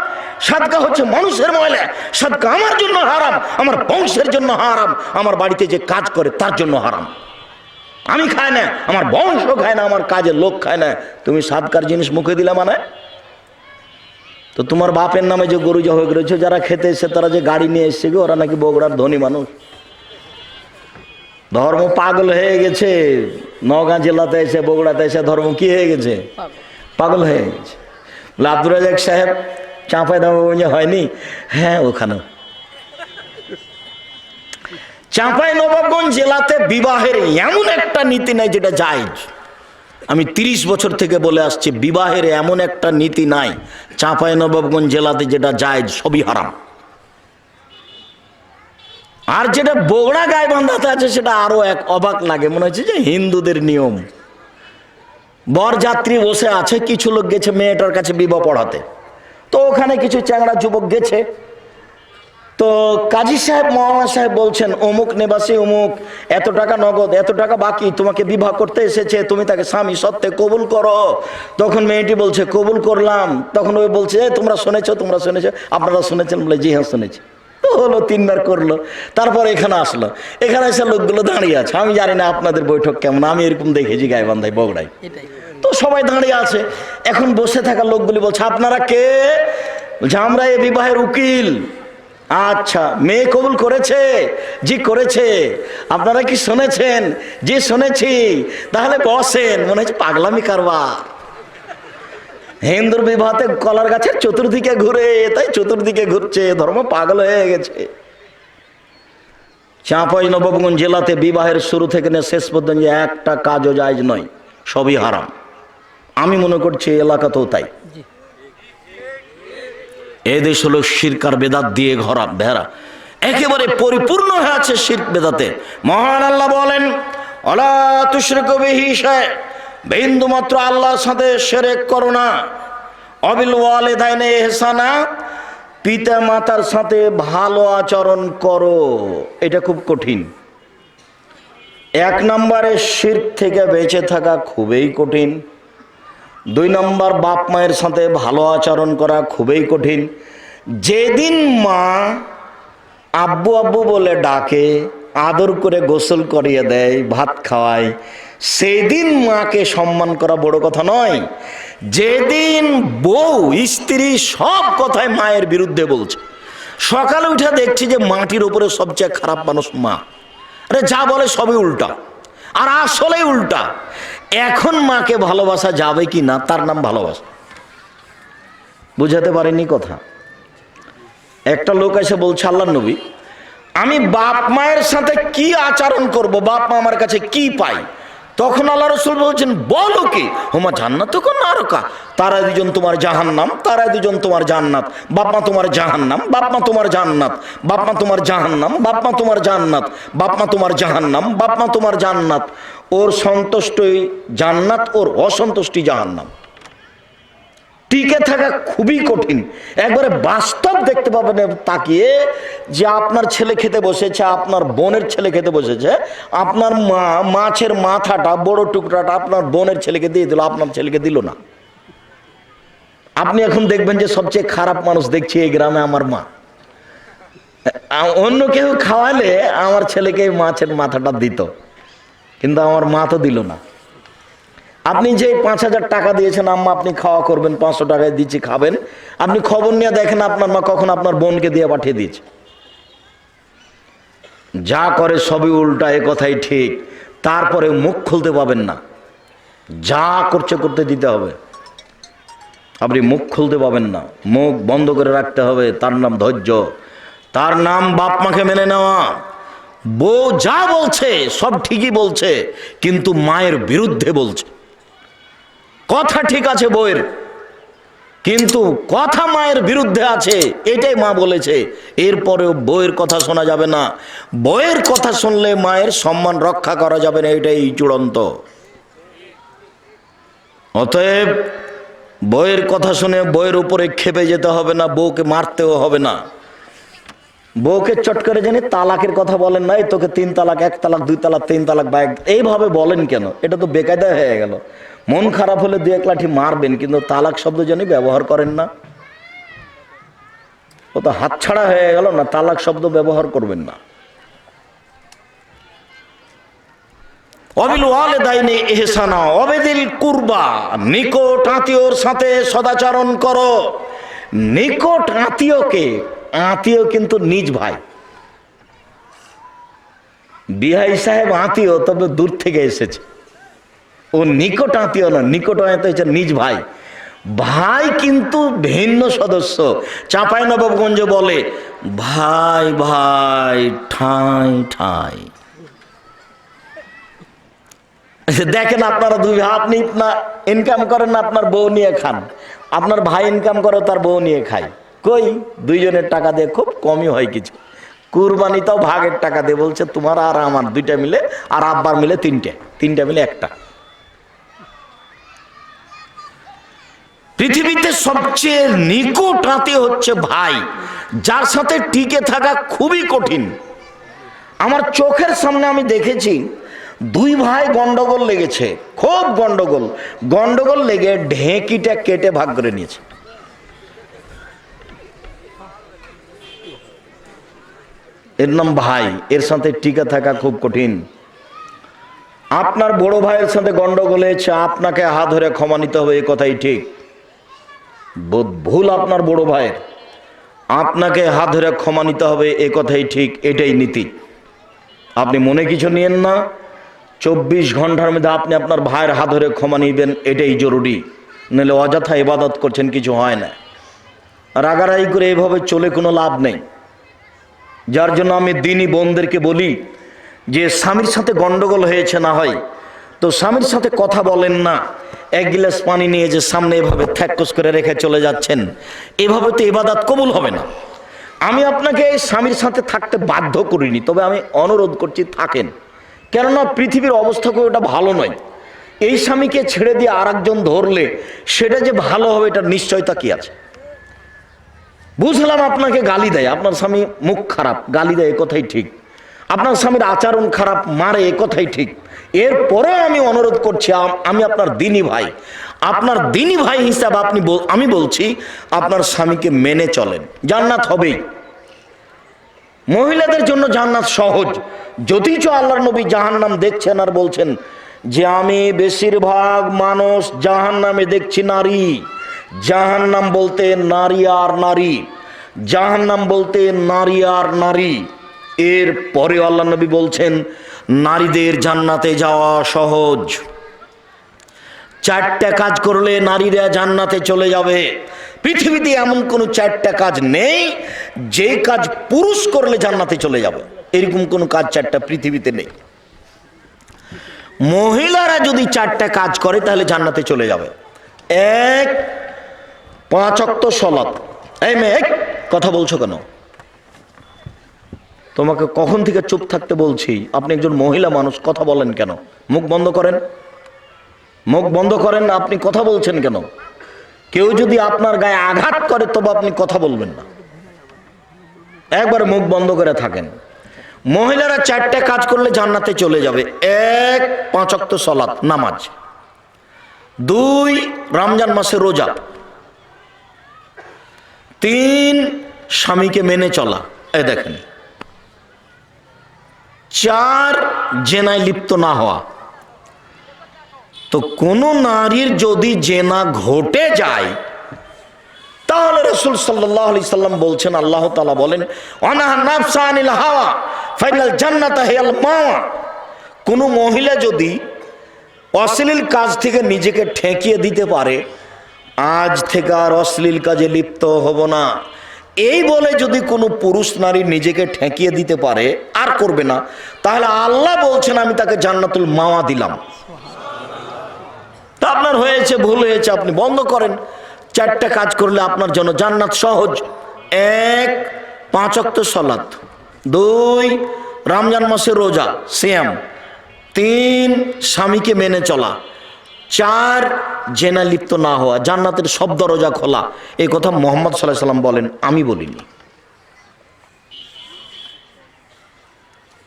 সাদকা হচ্ছে মানুষের ময়লা, সাদকা আমার জন্য হারাম, আমার বংশের জন্য হারাম, আমার বাড়িতে যে কাজ করে তার জন্য হারাম। আমি খাই না, আমার বংশ খায় না, আমার কাজের লোক খায় না, তুমি সাদকার জিনিস মুখে দিলে মানে? তো তোমার বাপের নামে যে গরু জবাই করেছে, যারা খেতে এসে তারা যে গাড়ি নিয়ে এসছে গো, ওরা নাকি বগুড়ার ধনী মানুষ। ধর্ম পাগল হয়ে গেছে। নওগাঁ জেলাতে এসে, বগুড়াতে এসে ধর্ম কি হয়ে গেছে? পাগল হয়ে গেছে। আব্দুর রাজাক সাহেব চাঁপাই নবাবগঞ্জে হয়নি? হ্যাঁ, ওখানে চাঁপাই নবাবগঞ্জ জেলাতে বিবাহের এমন একটা নীতি নাই যেটা জায়েজ। আমি 30 বছর থেকে বলে আসছি, বিবাহের এমন একটা নীতি নাই চাঁপাই নবাবগঞ্জ জেলাতে যেটা জায়েজ, সবই হারাম। আর যেটা বগুড়া গাইবান্ধাতে আছে সেটা আরো এক অবাক লাগে, মনে হচ্ছে যে হিন্দুদের নিয়ম। বরযাত্রী বসে আছে, কিছু লোক গেছে মেয়েটার কাছে বিবাহ পড়াতে, তো ওখানে কিছু চ্যাংড়া যুবক গেছে। তো কাজী সাহেব, মৌলানা সাহেব বলছেন অমুক নিবাসী অমুক, এত টাকা নগদ, এত টাকা বাকি, তোমাকে বিবাহ করতে এসেছে, তুমি তাকে স্বামী সত্ত্বে কবুল করো। তখন মেয়েটি বলছে কবুল করলাম। তখন ওই বলছে তোমরা শুনেছো, তোমরা শুনেছো, আপনারা শুনেছেন? বলে জি হ্যাঁ শুনেছি। তো হলো, 3 বার করলো। তারপর এখানে আসলো, এখানে এসে লোকগুলো দাঁড়িয়ে আছে। আমি জানি না আপনাদের বৈঠক কেমন, আমি এরকম দেখেছি গাইবান্ধায়, বগুড়ায়। তো সবাই দাঁড়িয়ে আছে। এখন বসে থাকা লোকগুলি বলছে আপনারা কে? বলছে আমরা এই বিবাহের উকিল। আচ্ছা, মেয়ে কবুল করেছে? জি করেছে। আপনারা কি শুনেছেন? জি শুনেছি। তাহলে বসেন। মনে হচ্ছে পাগলামি কারবার। হিন্দুর বিবাহতে কলার গাছের চতুর্দিকে ঘুরে, তাই চতুর্দিকে ঘুরছে, ধর্ম পাগল হয়ে গেছে। চাঁপাই নবাবগঞ্জ জেলাতে বিবাহের শুরু থেকে নিয়ে শেষ পর্যন্ত একটা কাজও জায়েজ নয়, সবই হারাম। আমি মনে করছি এলাকাতেও তাই। এদেশ হলো শিরক আর বেদাত দিয়ে ঘেরা, একেবারে পরিপূর্ণ হয়ে আছে শিরক বেদাতে। মহান আল্লাহ বলেন ওয়ালা তুশরিকু বিহি শাইআ, বিন্দু মাত্র আল্লাহর সাথে শিরক করো না। অবিল ওয়ালিদাইনে ইহসানা, পিতা মাতার সাথে ভালো আচরণ করো। এটা খুব কঠিন। 1 নম্বরে শিরক থেকে বেঁচে থাকা খুবই কঠিন। 2 নম্বর বাপ মায়ের সাথে ভালো আচরণ করা খুবই কঠিন। যেদিন মা আব্বু আব্বু বলে ডাকে, আদর করে গোসল করিয়ে দেয়, ভাত খাওয়ায়, সেই দিন মাকে সম্মান করা বড় কথা নয়। যেদিন বউ স্ত্রী সব কথায় মায়ের বিরুদ্ধে বলছে, সকালে উঠে দেখছি যে মাটির উপরে সবচেয়ে খারাপ মানুষ মা। আরে যা বলে সবই উল্টা, আর আসলেই উল্টা। এখন মাকে ভালোবাসা যাবে কি না, তার নাম ভালোবাসা। বুঝাতে পারেনি কথা। একটা লোক এসে বলছে, আল্লাহর নবী, আমি বাপ মায়ের সাথে কি আচরণ করব, বাপ মা আমার কাছে কি পাই? তখন আল্লাহ রাসূল বলছেন, বলো কি? হুমা জান্নাতুকুম নারুকা, তারা দুজন তোমার জাহান্নাম, তারা দুজন তোমার জান্নাত। বাপ মা তোমার জাহান্নাম, বাপ মা তোমার জান্নাত, বাপ মা তোমার জাহান্নাম, বাপ মা তোমার জান্নাত, বাপ মা তোমার জাহান্নাম, বাপ মা তোমার জান্নাত। ওর সন্তুষ্টি জান্নাত, ওর অসন্তুষ্টি জাহান্নাম। টিকে থাকা খুবই কঠিন। একবারে বাস্তব দেখতে পাবেন তাকিয়ে, যে আপনার ছেলে খেতে বসেছে, আপনার বোনের ছেলে খেতে বসেছে, আপনার মা মাছের মাথাটা, বড় টুকরাটা আপনার বোনের ছেলেকে দিয়ে দিল, আপনার ছেলেকে দিল না। আপনি এখন দেখবেন যে সবচেয়ে খারাপ মানুষ দেখছি এই গ্রামে আমার মা। অন্য কেউ খাওয়ালে আমার ছেলেকে মাছের মাথাটা দিত, কিন্তু আমার মা তো দিল না। আপনি যে 5,000 টাকা দিয়েছেন, আম্মা আপনি খাওয়া করবেন, 500 টাকায় দিচ্ছি খাবেন, আপনি খবর নিয়ে দেখেন আপনার মা কখন আপনার বোনকে দিয়ে পাঠিয়ে দিয়েছে। যা করে সবই উল্টা, এ কথাই ঠিক। তারপরে মুখ খুলতে পাবেন না, যা করছে করতে দিতে হবে। আপনি মুখ খুলতে পাবেন না, মুখ বন্ধ করে রাখতে হবে। তার নাম ধৈর্য, তার নাম বাপ মাকে মেনে নেওয়া। বউ যা বলছে সব ঠিকই বলছে, কিন্তু মায়ের বিরুদ্ধে বলছে। কথা ঠিক আছে বউয়ের, কিন্তু কথা মায়ের বিরুদ্ধে আছে, এটাই মা বলেছে। এরপরেও বউয়ের কথা শোনা যাবে না। বউয়ের কথা শুনলে মায়ের সম্মান রক্ষা করা যাবে না, এটাই চূড়ান্ত। অতএব বউয়ের কথা শুনে বউয়ের উপরে খেপে যেতে হবে না, বউকে মারতেও হবে না। বউকে চট করে জানি তালাকের কথা বলেন না, তোকে 3 তালাক, 1 তালাক, 2 তালাক, 3 তালাক, এইভাবে বলেন কেন? এটা তো বেকায়দা হয়ে গেল। মন খারাপ হলে 2-1 লাঠি মারবেন, কিন্তু তালাক শব্দ জানি ব্যবহার করেন না। ও তো হাতছাড়া হয়ে গেল না, তালাক শব্দ ব্যবহার করবেন না। অবিল ওয়ালিদাইনি ইহসানা ওয়াবিদিল কুরবা, নিকট আত্মীয়র সাথে সদাচরণ করো। নিকট আত্মীয়কে, আত্মীয় কিন্তু নিজ ভাই। বিহাই সাহেব আত্মীয়, তবে দূর থেকে এসেছে। ও নিকট আত্মীয় না, নিকট আত্মীয় হচ্ছে নিজ ভাই। ভাই কিন্তু ভিন্ন সদস্য। চাঁপাইনবাবগঞ্জে বলে ভাই ভাই ঠাঁই ঠাঁই। দেখেন আপনারা দুই ভাই, আপনি ইনকাম করেন না, আপনার বউ নিয়ে খান। আপনার ভাই ইনকাম করে, তার বউ নিয়ে খায়। কই, দুইজনের টাকা দিয়ে খুব কমই হয় কিছু। কুরবানিটাও ভাগের টাকা দিয়ে বলছে, তোমার আর আমার 2টা মিলে, আর আব্বার মিলে 3টা মিলে 1টা। পৃথিবীতে সবচেয়ে নিকট আত্মীয় হচ্ছে ভাই, যার সাথে টিকে থাকা খুবই কঠিন। আমার চোখের সামনে আমি দেখেছি 2 ভাই গন্ডগোল লেগেছে, খুব গন্ডগোল লেগে ঢেঁকিটা কেটে ভাগ করে নিয়েছে। এর নাম ভাই, এর সাথে টিকে থাকা খুব কঠিন। আপনার বড় ভাইয়ের সাথে গন্ডগোল হয়েছে, আপনাকে হাত ধরে ক্ষমা নিতে হবে, এ কথাই ঠিক। ভুল আপনার বড় ভাইয়ের, আপনাকে হাত ধরে ক্ষমা নিতে হবে, এ কথাই ঠিক, এটাই নীতি। আপনি মনে কিছু নিয়েন না, 24 ঘন্টার মধ্যে আপনি আপনার ভাইয়ের হাত ধরে ক্ষমা নিবেন, এটাই জরুরি। নাহলে অযথা ইবাদত করছেন, কিছু হয় না। রাগারাগি করে এভাবে চলে কোনো লাভ নেই। যার জন্য আমি দিনী বোনদেরকে বলি যে স্বামীর সাথে গন্ডগোল হয়েছে, না হয় তো স্বামীর সাথে কথা বলেন না। 1 গিলাস পানি নিয়ে যে সামনে এভাবে থ্যাকস করে রেখে চলে যাচ্ছেন, এভাবে তো ইবাদত কবুল হবে না। আমি আপনাকে স্বামীর সাথে থাকতে বাধ্য করিনি, তবে আমি অনুরোধ করছি থাকেন। কেননা পৃথিবীর অবস্থা খুব এটা ভালো নয়। এই স্বামীকে ছেড়ে দিয়ে আর একজন ধরলে সেটা যে ভালো হবে এটার নিশ্চয়তা কি আছে? বুঝলাম আপনাকে গালি দেয়, আপনার স্বামী মুখ খারাপ, গালি দেয়, এ কথাই ঠিক। আপনার স্বামীর আচরণ খারাপ, মারে, এ কথাই ঠিক। এরপরেও আমি অনুরোধ করছি, আমি আপনার দিনী ভাই, আপনার দিনী ভাই হিসাবে আমি বলছি আপনার স্বামীকে মেনে চলেন, জান্নাত হবেই। মহিলাদের জন্য জান্নাত সহজ, যদিচ আল্লাহর নবী জাহান্নাম দেখছেন আর বলছেন যে আমি বেশিরভাগ মানুষ জাহান্নামে দেখছি নারী। জাহান্নাম বলতে নারী আর নারী, জাহান্নাম বলতে নারী আর নারী। এর পরে আল্লাহ নবী বলছেন নারীদের জান্নাতে যাওয়া সহজ। 4টা কাজ করলে নারীরা জান্নাতে চলে যাবে। পৃথিবীতে এমন কোনো 4টা কাজ নেই যে কাজ পুরুষ করলে জান্নাতে চলে যাবে, এরকম কোনো কাজ 4টা পৃথিবীতে নেই। মহিলারা যদি 4টা কাজ করে তাহলে জান্নাতে চলে যাবে। 1, 5 ওয়াক্ত সালাত। এই মেয়ে, কথা বলছো কেন? তোমাকে কখন থেকে চুপ থাকতে বলছি, আপনি একজন মহিলা মানুষ, কথা বলেন কেন? মুখ বন্ধ করেন, মুখ বন্ধ করেন। আপনি কথা বলছেন কেন? কেউ যদি আপনার গায়ে আঘাত করে তবে আপনি কথা বলবেন না, একবার মুখ বন্ধ করে থাকেন। মহিলারা 4টা কাজ করলে জান্নাতে চলে যাবে। 1, 5 ওয়াক্ত সালাত, নামাজ। 2, রমজান মাসে রোজা। 3, স্বামীকে মেনে চলা, এই দেখেন। 4, জেনায় লিপ্ত না হওয়া। তো কোন নারীর যদি জেনা ঘটে যায় তাহলে রাসূল সাল্লাল্লাহু আলাইহি সাল্লাম বলছেন, আল্লাহ তাআলা বলেন ওয়ানাহা নাফসা আনিল হাওয়া ফাইনাল জান্নাতা হিয়াল মাওয়া। কোন মহিলা যদি অশ্লীল কাজ থেকে নিজেকে ঠেকিয়ে দিতে পারে, আজ থেকে আর অশ্লীল কাজে লিপ্ত হব না, এই বলে যদি কোনো পুরুষ নারী নিজেকে ঠেকিয়ে দিতে পারে, আর করবে না, তাহলে আল্লাহ বলছেন আমি তাকে জান্নাতুল মাওয়া দিলাম। তা আপনার হয়েছে, ভুল হয়েছে, আপনি বন্ধ করেন। 4টা কাজ করলে আপনার জন্য জান্নাত সহজ। 1, 5 ওয়াক্ত সালাত। 2, রমজান মাসে রোজা, সিয়াম। 3, স্বামীকে মেনে চলা। 4, জেনা লিপ্ত না হওয়া, জান্নাতের সব দরজা খোলা। এই কথা মুহাম্মদ সাল্লাল্লাহু আলাইহি সাল্লাম বলেন, আমি বলিনি।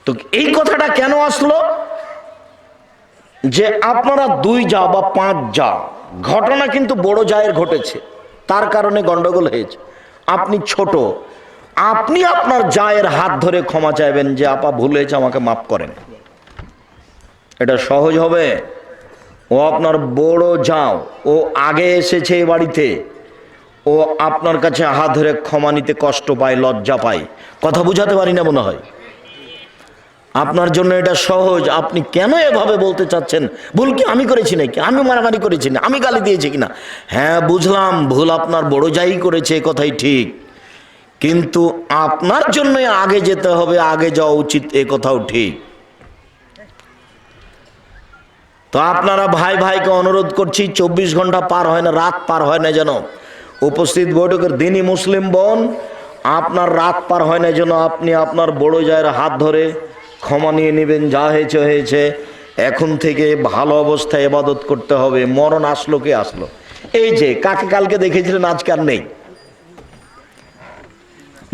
তো এই কথাটা কেন আসলো? যে আপনারা 2 যা বা 5 যা, ঘটনা কিন্তু বড় জায়ের ঘটেছে, তার কারণে গন্ডগোল হয়েছে। আপনি ছোট, আপনি আপনার জায়ের হাত ধরে ক্ষমা চাইবেন যে আপা ভুল হয়েছে, আমাকে মাফ করেন। এটা সহজ হবে? ও আপনার বড় যাও, ও আগে এসেছে এই বাড়িতে, ও আপনার কাছে হাত ধরে ক্ষমা নিতে কষ্ট পায়, লজ্জা পায়। কথা বুঝাতে পারি না মনে হয়? আপনার জন্য এটা সহজ। আপনি কেন এভাবে বলতে চাচ্ছেন? ভুল কি আমি করেছি নাকি? আমি মারামারি করেছি না? আমি গালি দিয়েছি কিনা? হ্যাঁ বুঝলাম, ভুল আপনার বড় যাই করেছে, এ কথাই ঠিক, কিন্তু আপনার জন্য আগে যেতে হবে, আগে যাওয়া উচিত, এ কথাও ঠিক। তো আপনারা ভাই ভাইকে অনুরোধ করছি, 24 ঘন্টা পার হয় না, রাত পার হয় না যেন, উপস্থিত বৈঠকের দিনই মুসলিম বোন, আপনার রাত পার হয় না যেন আপনি আপনার বড় জায়ের হাত ধরে ক্ষমা নিয়ে নেবেন। যা হয়েছে হয়েছে, এখন থেকে ভালো অবস্থায় ইবাদত করতে হবে। মরণ আসলো কে আসলো? এই যে কাকে কালকে দেখেছিলেন, আজকে আর নেই।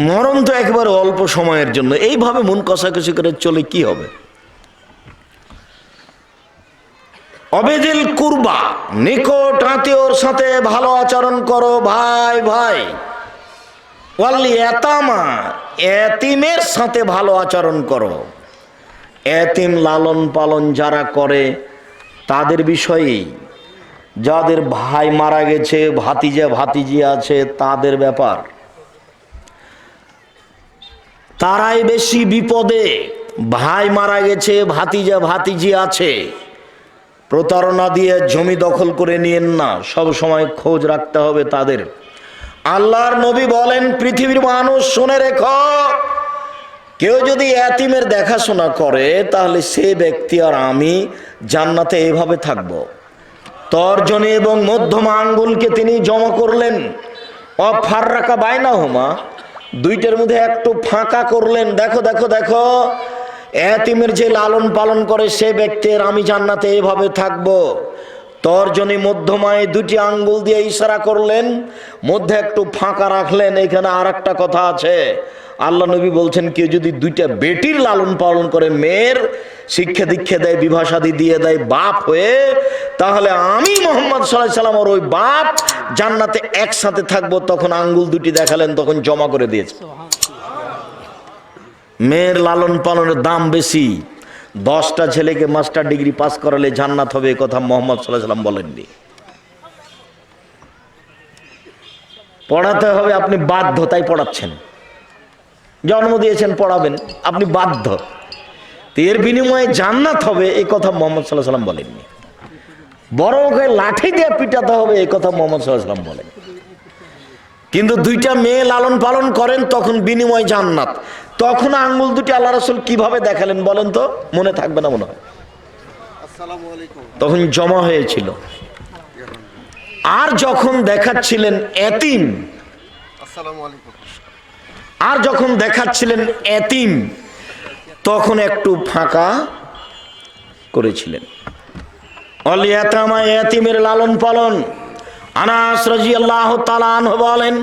মরণ তো একেবারে অল্প সময়ের জন্য। এইভাবে মন কষাকষি করে চলে কি হবে? অবেদিল কুরবা, নিকট আত্মীয়র সাথে ভালো আচরণ করো, ভাই ভাই। ওয়াল্লি ইয়াতামা, এতিমের সাথে ভালো আচরণ করো। এতিম লালন পালন যারা করে তাদের বিষয়েই, যাদের ভাই মারা গেছে, ভাতিজা ভাতিজি আছে, তাদের ব্যাপার, তারাই বেশি বিপদে। ভাই মারা গেছে, ভাতিজা ভাতিজি আছে, প্রতারণা দিয়ে জমি দখল করে নিয়েন না, সব সময় খোঁজ রাখতে হবে তাদের। আল্লাহর নবী বলেন, পৃথিবীর মানুষ শুনে রেখো, কেউ যদি এতিমের দেখাশোনা করে তাহলে সে ব্যক্তি আর আমি জান্নাতে এইভাবে থাকব। তর্জনী এবং মধ্যমা আঙ্গুলকে তিনি জমা করলেন, অফাররাকা বাইনাহুমা, দুইটার মধ্যে একটু ফাঁকা করলেন। দেখো দেখো দেখো, এতিমের যে লালন পালন করে সে ব্যক্তির আমি জান্নাতে এভাবে থাকবো। তর্জনী মধ্যমায় দুটি আঙ্গুল দিয়ে ইশারা করলেন, মধ্যে একটু ফাঁকা রাখলেন। এখানে আর একটা কথা আছে, আল্লাহ নবী বলছেন কেউ যদি দুইটা বেটির লালন পালন করে, মেয়ের শিক্ষা দীক্ষা দেয়, বিবাহ শাদী দিয়ে দেয় বাপ হয়ে, তাহলে আমি মুহাম্মদ সাল্লাল্লাহু আলাইহি ওয়াসাল্লাম আর ওই বাপ জান্নাতে একসাথে থাকবো। তখন আঙ্গুল দুটি দেখালেন, তখন জমা করে দিয়েছে। মেয়ের লালন পালনের দাম বেশি। 10টা ছেলেকে মাস্টার ডিগ্রি পাস করালে জান্নাত হবে, এ কথা মুহাম্মদ সাল্লাল্লাহু আলাইহি ওয়াসাল্লাম বলেননি। পড়াতে হবে, আপনি বাধ্য, তাই পড়াচ্ছেন। জন্ম দিয়েছেন, পড়াবেন, আপনি বাধ্য। এর বিনিময়ে জান্নাত হবে, এই কথা মুহাম্মদ সাল্লাল্লাহু আলাইহি ওয়াসাল্লাম বলেননি। বড় ওকে লাঠি দিয়ে পিটাতে হবে, এই কথা মুহাম্মদ সাল্লাল্লাহু আলাইহি ওয়াসাল্লাম বলেন। কিন্তু দুইটা মেয়ে লালন পালন করেন, তখন বিনিময় জান্নাত। তখন আঙ্গুল দুটি আল্লাহ রাসূল কিভাবে দেখালেন বলেন তো? মনে থাকবে না মনে হয়। তখন জমা হয়েছিল। আর যখন দেখাচ্ছিলেন এতিম, তখন একটু ফাঁকা করেছিলেন। এতিমের লালন পালন। আনাস রাদিয়াল্লাহু তাআলা আনহু বলেন,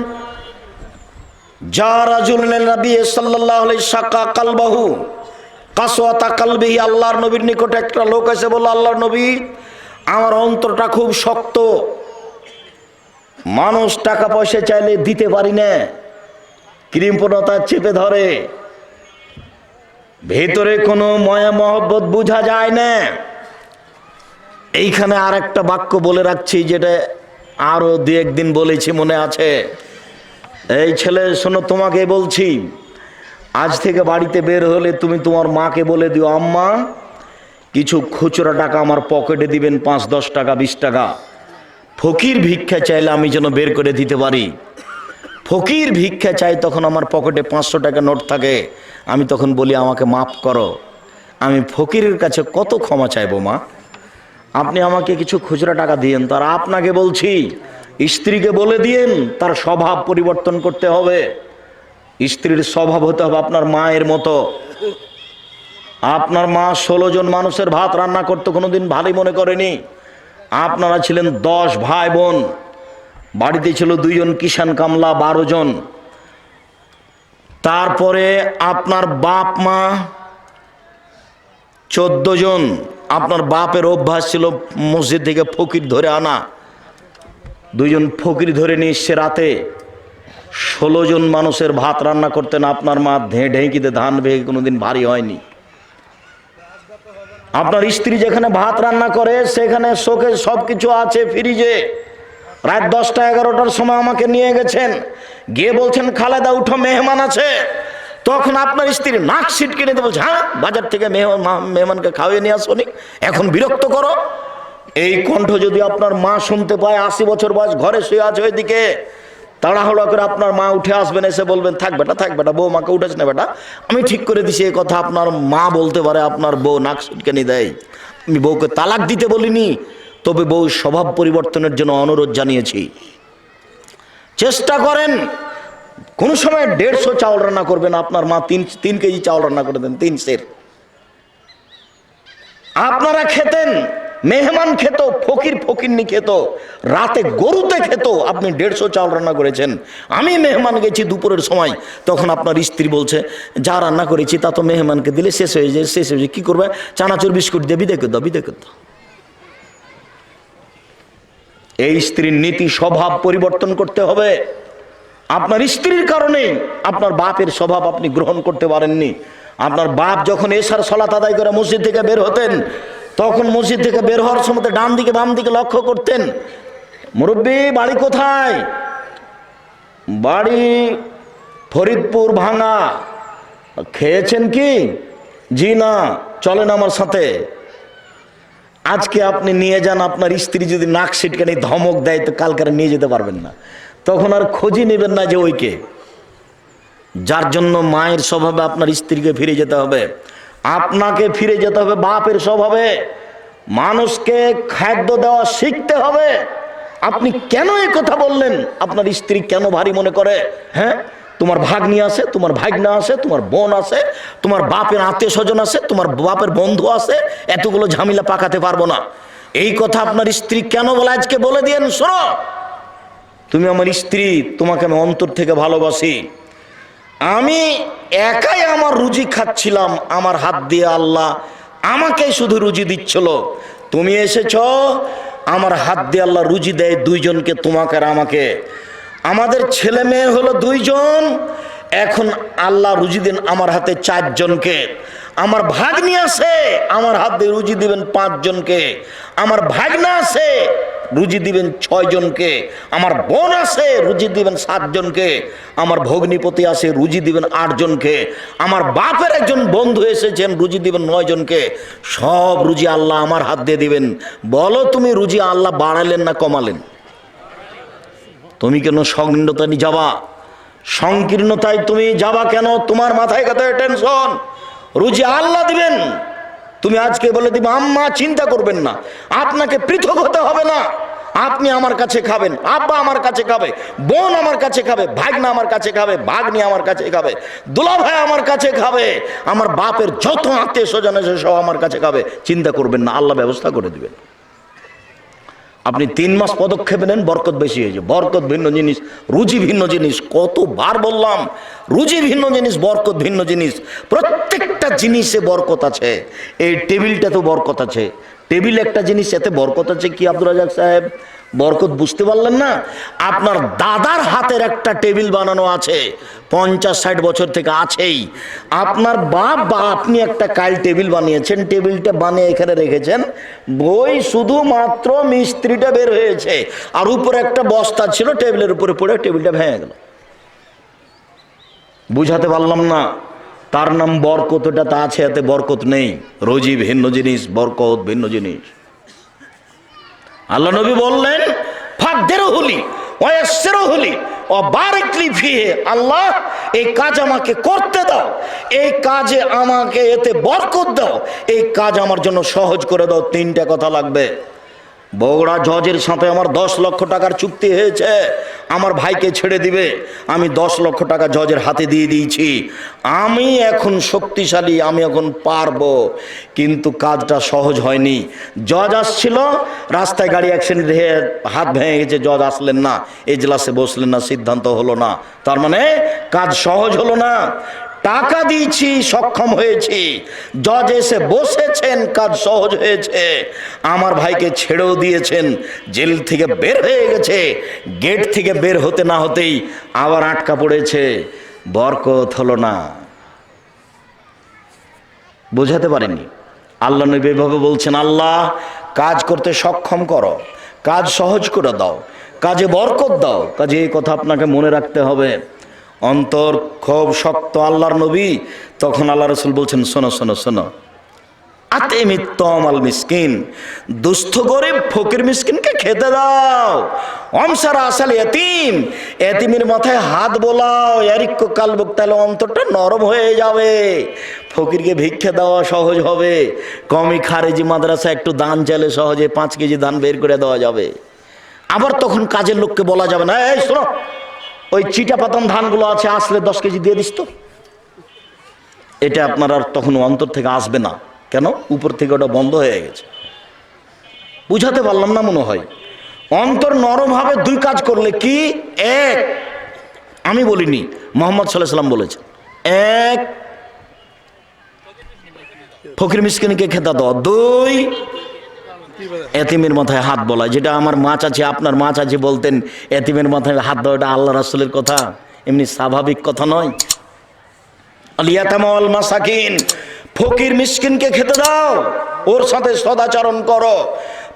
যা রাজুলুন নবী সাল্লাল্লাহু আলাইহি শাকা কলবহু কাসওয়াতা কলবিহি, আল্লাহর নবীর নিকটে একটা লোক এসে বলল, আল্লাহর নবী, আমার অন্তরটা খুব শক্ত, মানুষ টাকা পয়সা চাইলে দিতে পারি না, কৃপণতা চেপে ধরে, ভেতরে কোনো মায়া মহব্বত বোঝা যায় না। এইখানে আর একটা বাক্য বলে রাখছি, যেটা আরো 2-1 দিন বলেছি, মনে আছে? এই ছেলে শোনো, তোমাকে বলছি, আজ থেকে বাড়িতে বের হলে তুমি তোমার মাকে বলে দিও, আম্মা কিছু খুচরা টাকা আমার পকেটে দিবেন, 5-10 টাকা 20 টাকা। ফকির ভিক্ষা চাইলে আমি যেন বের করে দিতে পারি। ফকির ভিক্ষা চাই, তখন আমার পকেটে 500 টাকা নোট থাকে, আমি তখন বলি আমাকে মাফ করো, আমি ফকিরের কাছে কত ক্ষমা চাইবো মা, আপনি আমাকে কিছু খুচরা টাকা দিয়েন। তার আপনাকে বলছি, স্ত্রীকে বলে দিয়েন তার স্বভাব পরিবর্তন করতে হবে। স্ত্রীর স্বভাব হতে হবে আপনার মায়ের মতো। আপনার মা 16 জন মানুষের ভাত রান্না করতে কোনোদিন ভালোই মনে করেনি। আপনারা ছিলেন 10 ভাই বোন, বাড়িতে ছিল 2 জন কিষান কামলা, 12 জন। তারপরে আপনার বাপ মা 14 জন। আপনার বাপের অভ্যাস ছিল মসজিদ থেকে ফকির ধরে আনা, 2 জন ফকির ধরে নিয়ে এসে রাতে 16 জন মানুষের ভাত রান্না করতেন। আপনার মা ঢেঁকিতে ধান বেগে কোনোদিন ভারী হয়নি। আপনার স্ত্রী যেখানে ভাত রান্না করে সেখানে শোকে সবকিছু আছে ফ্রিজে। রাত 10টা 11টার সময় আমাকে নিয়ে গেছেন, গিয়ে বলছেন খালেদা উঠো, মেহমান আছে। তখন আপনার স্ত্রী নাক সিটকে নিতে বলছে, হ্যাঁ বাজার থেকে মেহমানকে খাওয়িয়ে নিয়ে আসনি, এখন বিরক্ত করো। এই কণ্ঠ যদি আপনার মা শুনতে পায়, 80 বছর বয়স, ঘরে শুয়ে আছে ওইদিকে, তাড়াহুড়া করে আপনার মা উঠে আসবেন, এসে বলবেন থাক বেটা, বউ মাকে উঠেছ না বেটা, আমি ঠিক করে দিছি। এই কথা আপনার মা বলতে পারে, আপনার বউ নাক সিটকানি দেয়। আমি বউকে তালাক দিতে বলিনি, তবে বউ স্বভাব পরিবর্তনের জন্য অনুরোধ জানিয়েছি। চেষ্টা করেন, কোন সময় 150 চাউল রান্না করবেন, আপনার মা 3 কেজি চাউল রান্না করে দেন, 3 সের। আপনারা খেতেন, মেহমান খেত, ফকিরনি খেত, রাতে গরুতে খেত, আপনি 150 চাউল রান্না করেছেন। আমি মেহমান গেছি দুপুরের সময়, তখন আপনার স্ত্রী বলছে, যা রান্না করেছি তা তো মেহমানকে দিলে শেষ হয়ে যায়, কি করবে, চানাচুর বিস্কুট দিয়ে বিদায় করে দাও। এই স্ত্রীর নীতি স্বভাব পরিবর্তন করতে হবে। আপনার স্ত্রীর কারণে আপনার বাপের স্বভাব আপনি গ্রহণ করতে পারেননি। আপনার বাপ যখন এশার সালাত আদায় করে মসজিদ থেকে বের হতেন, তখন মসজিদ থেকে বের হওয়ার সময় ডান দিকে বাম দিকে লক্ষ্য করতেন, মুরব্বী বাড়ি কোথায়? বাড়ি ফরিদপুর ভাঙা। খেয়েছেন কি? জি না, চলেন আমার সাথে। আজকে আপনি নিয়ে যান, আপনার স্ত্রী যদি নাক সিটকানি ধমক দেয় তো কালকে নিয়ে যেতে পারবেন না, তখন আর খোঁজই নেবেন না যে ওইকে। যার জন্য মায়ের স্বভাবে আপনার স্ত্রীকে ফিরে যেতে হবে, আপনাকে ফিরে যেতে হবে বাপের স্বভাবে। মানুষকে খাদ্য দেওয়া শিখতে হবে। আপনি কেন এই কথা বললেন? আপনার স্ত্রী কেন ভারী মনে করে? হ্যাঁ, তোমার ভাগ্নি আছে, তোমার ভাগনা আছে, তোমার বোন আছে, তোমার বাপের আত্মীয় স্বজন আছে, তোমার বাপের বন্ধু আছে, এতগুলো ঝামেলা পাকাতে পারবো না। এই কথা আপনার স্ত্রী কেন বলে আজকে বলে দিয়েন, শোনো, তুমি আমার স্ত্রী, তোমাকে আমি অন্তর থেকে ভালোবাসি। আমি একাই আমার রুজি খাচ্ছিলাম, আমার হাত দিয়ে আল্লাহ আমাকেই শুধু রুজি দিচ্ছিল। তুমি এসেছ, আমার হাত দিয়ে আল্লাহ রুজি দেয় দুইজনকে, তোমাকে আর আমাকে। আমাদের ছেলে মেয়ে হলো দুইজন, এখন আল্লাহ রুজি দেন আমার হাতে চারজনকে। আমার ভাগ্নি আছে, আমার হাত দিয়ে রুজি দিবেন পাঁচজনকে। আমার ভাগনা আছে, রুজি দিবেন ছয়জনকে। আমার বোন আছে, রুজি দিবেন সাতজনকে। আমার ভগ্নিপতি আছে, রুজি দিবেন আটজনকে। আমার বাপের একজন বন্ধু এসেছেন, রুজি দিবেন নয়জনকে। সব রুজি আল্লাহ আমার হাত দিয়ে দিবেন। বলো তুমি রুজি আল্লাহ বাড়ালেন না কমালেন? তুমি কেন সংকীর্ণতা নিয়ে যাবা? সংকীর্ণতায় তুমি যাবা কেন? তোমার মাথায় কথা টেনশন। রুজি আল্লাহ দিবেন। তুমি আজকে বলে দিবে আম্মা চিন্তা করবেন না, আপনাকে পৃথক হতে হবে না, আপনি আমার কাছে খাবেন, আব্বা আমার কাছে খাবে, বোন আমার কাছে খাবে, ভাগনা আমার কাছে খাবে, ভাগ্নি আমার কাছে খাবে, দুলাভাই আমার কাছে খাবে, আমার বাপের যত আত্মীয় স্বজন আছে সব আমার কাছে খাবে। চিন্তা করবেন না, আল্লাহ ব্যবস্থা করে দিবেন। আপনি 3 মাস পদক্ষেপ নেন, বরকত বেশি হয়েছে। বরকত ভিন্ন জিনিস, রুজি ভিন্ন জিনিস। কতবার বললাম, রুজি ভিন্ন জিনিস, বরকত ভিন্ন জিনিস। প্রত্যেকটা জিনিসে বরকত আছে। এই টেবিলটা তো বরকত আছে। টেবিল একটা জিনিস, এতে বরকত আছে। কি আব্দুর রাজাক সাহেব, বরকত বুঝতে পারলেন না? আপনার দাদার হাতের একটা টেবিল বানানো আছে, 50-60 বছর থেকে আছেই। আপনার বাপ বা আপনি একটা কাল টেবিল বানিয়েছেন, টেবিলটা বানিয়ে এখানে রেখেছেন, বই শুধুমাত্র মিস্ত্রিটা বের হয়েছে, আর উপরে একটা বস্তা ছিল, টেবিলের উপরে পড়ে টেবিলটা ভেঙে গেল। বুঝাতে পারলাম না? তার নাম বরকত, ওটা তা আছে, এতে বরকত নেই। রোজি ভিন্ন জিনিস, বরকত ভিন্ন জিনিস। আল্লাহ নবী বললেন ফাকদিরহুলি ওয়ায়াসসিরহুলি ওয়া বারিক লি ফিহি, আল্লাহ এই কাজ আমাকে করতে দাও, এই কাজে আমাকে এতে বরকত দাও, এই কাজ আমার জন্য সহজ করে দাও। 3টা কথা লাগবে। বগুড়া জজের সাথে আমার 10 লক্ষ টাকার চুক্তি হয়েছে, আমার ভাইকে ছেড়ে দিবে। আমি 10 লক্ষ টাকা জজের হাতে দিয়ে দিয়েছি। আমি এখন শক্তিশালী, আমি এখন পারবো, কিন্তু কাজটা সহজ হয়নি। জজ আসছিল, রাস্তায় গাড়ি অ্যাক্সিডেন্ট হয়ে হাত ভেঙে গেছে, জজ আসলেন না, এজলাসে বসলেন না, সিদ্ধান্ত হলো না। তার মানে কাজ সহজ হলো না। টাকা দিয়েছি, সক্ষম হয়েছি, জজ এসে বসেছেন, কাজ সহজ হয়েছে। আমার ভাইকে ছেড়েও দিয়েছেন, জেল থেকে বের হয়ে গেছে, গেট থেকে বের হতে না হতেই আবার আটকা পড়েছে, বরকত হলো না। বোঝাতে পারেনি। আল্লাহ নবী এভাবে বলছেন, আল্লাহ কাজ করতে সক্ষম করো, কাজ সহজ করে দাও, কাজে বরকত দাও। কাজে এই কথা আপনাকে মনে রাখতে হবে। অন্তর খুব শক্ত আল্লাহর নবী। তখন আল্লাহ রসুল বলছেন, শোনো শোনো শোনো, আতিমিত্তমাল মিসকিন, দুস্থ গরিব ফকির মিসকিনকে খেতে দাও। অমসারা আসাল এতিম, এতিমের মাথায় হাত বোলাও, এরিক্য কালবুক, তাহলে অন্তরটা নরম হয়ে যাবে। ফকিরকে ভিক্ষা দেওয়া সহজ হবে। কমি খারেজি মাদ্রাসা একটু দান চাইলে সহজে 5 কেজি দান বের করে দেওয়া যাবে। আবার তখন কাজের লোককে বলা যাবে না, এই শোনো, ওই চিটা পাতান ধানগুলো আছে, আসলে 10 কেজি দিয়ে দিস তো। এটা আপনার আর তখন অন্তর থেকে আসবে না। কেন? উপর থেকে ওটা বন্ধ হয়ে গেছে। বুঝাতে পারলাম না মনে হয়। অন্তর নরম হবে 2 কাজ করলে। কি? 1, আমি বলিনি, মুহাম্মদ সাল্লাল্লাহু আলাইহি ওয়াসাল্লাম বলেছেন। 1, ফকির মিসকিনকে খেতে দাও। 2, এতিমের মাথায় হাত বলা। যেটা আমার মা চাচি, আপনার মা চাচি বলতেন এতিমের মাথায় হাত দাও, এটা আল্লাহ রাসূলের কথা, এমনি স্বাভাবিক কথা নয়। আল ইয়াতামা ওয়াল মাসাকিন, ফকির মিসকিনকে খেতে দাও, ওর সাথে সদাচরণ করো।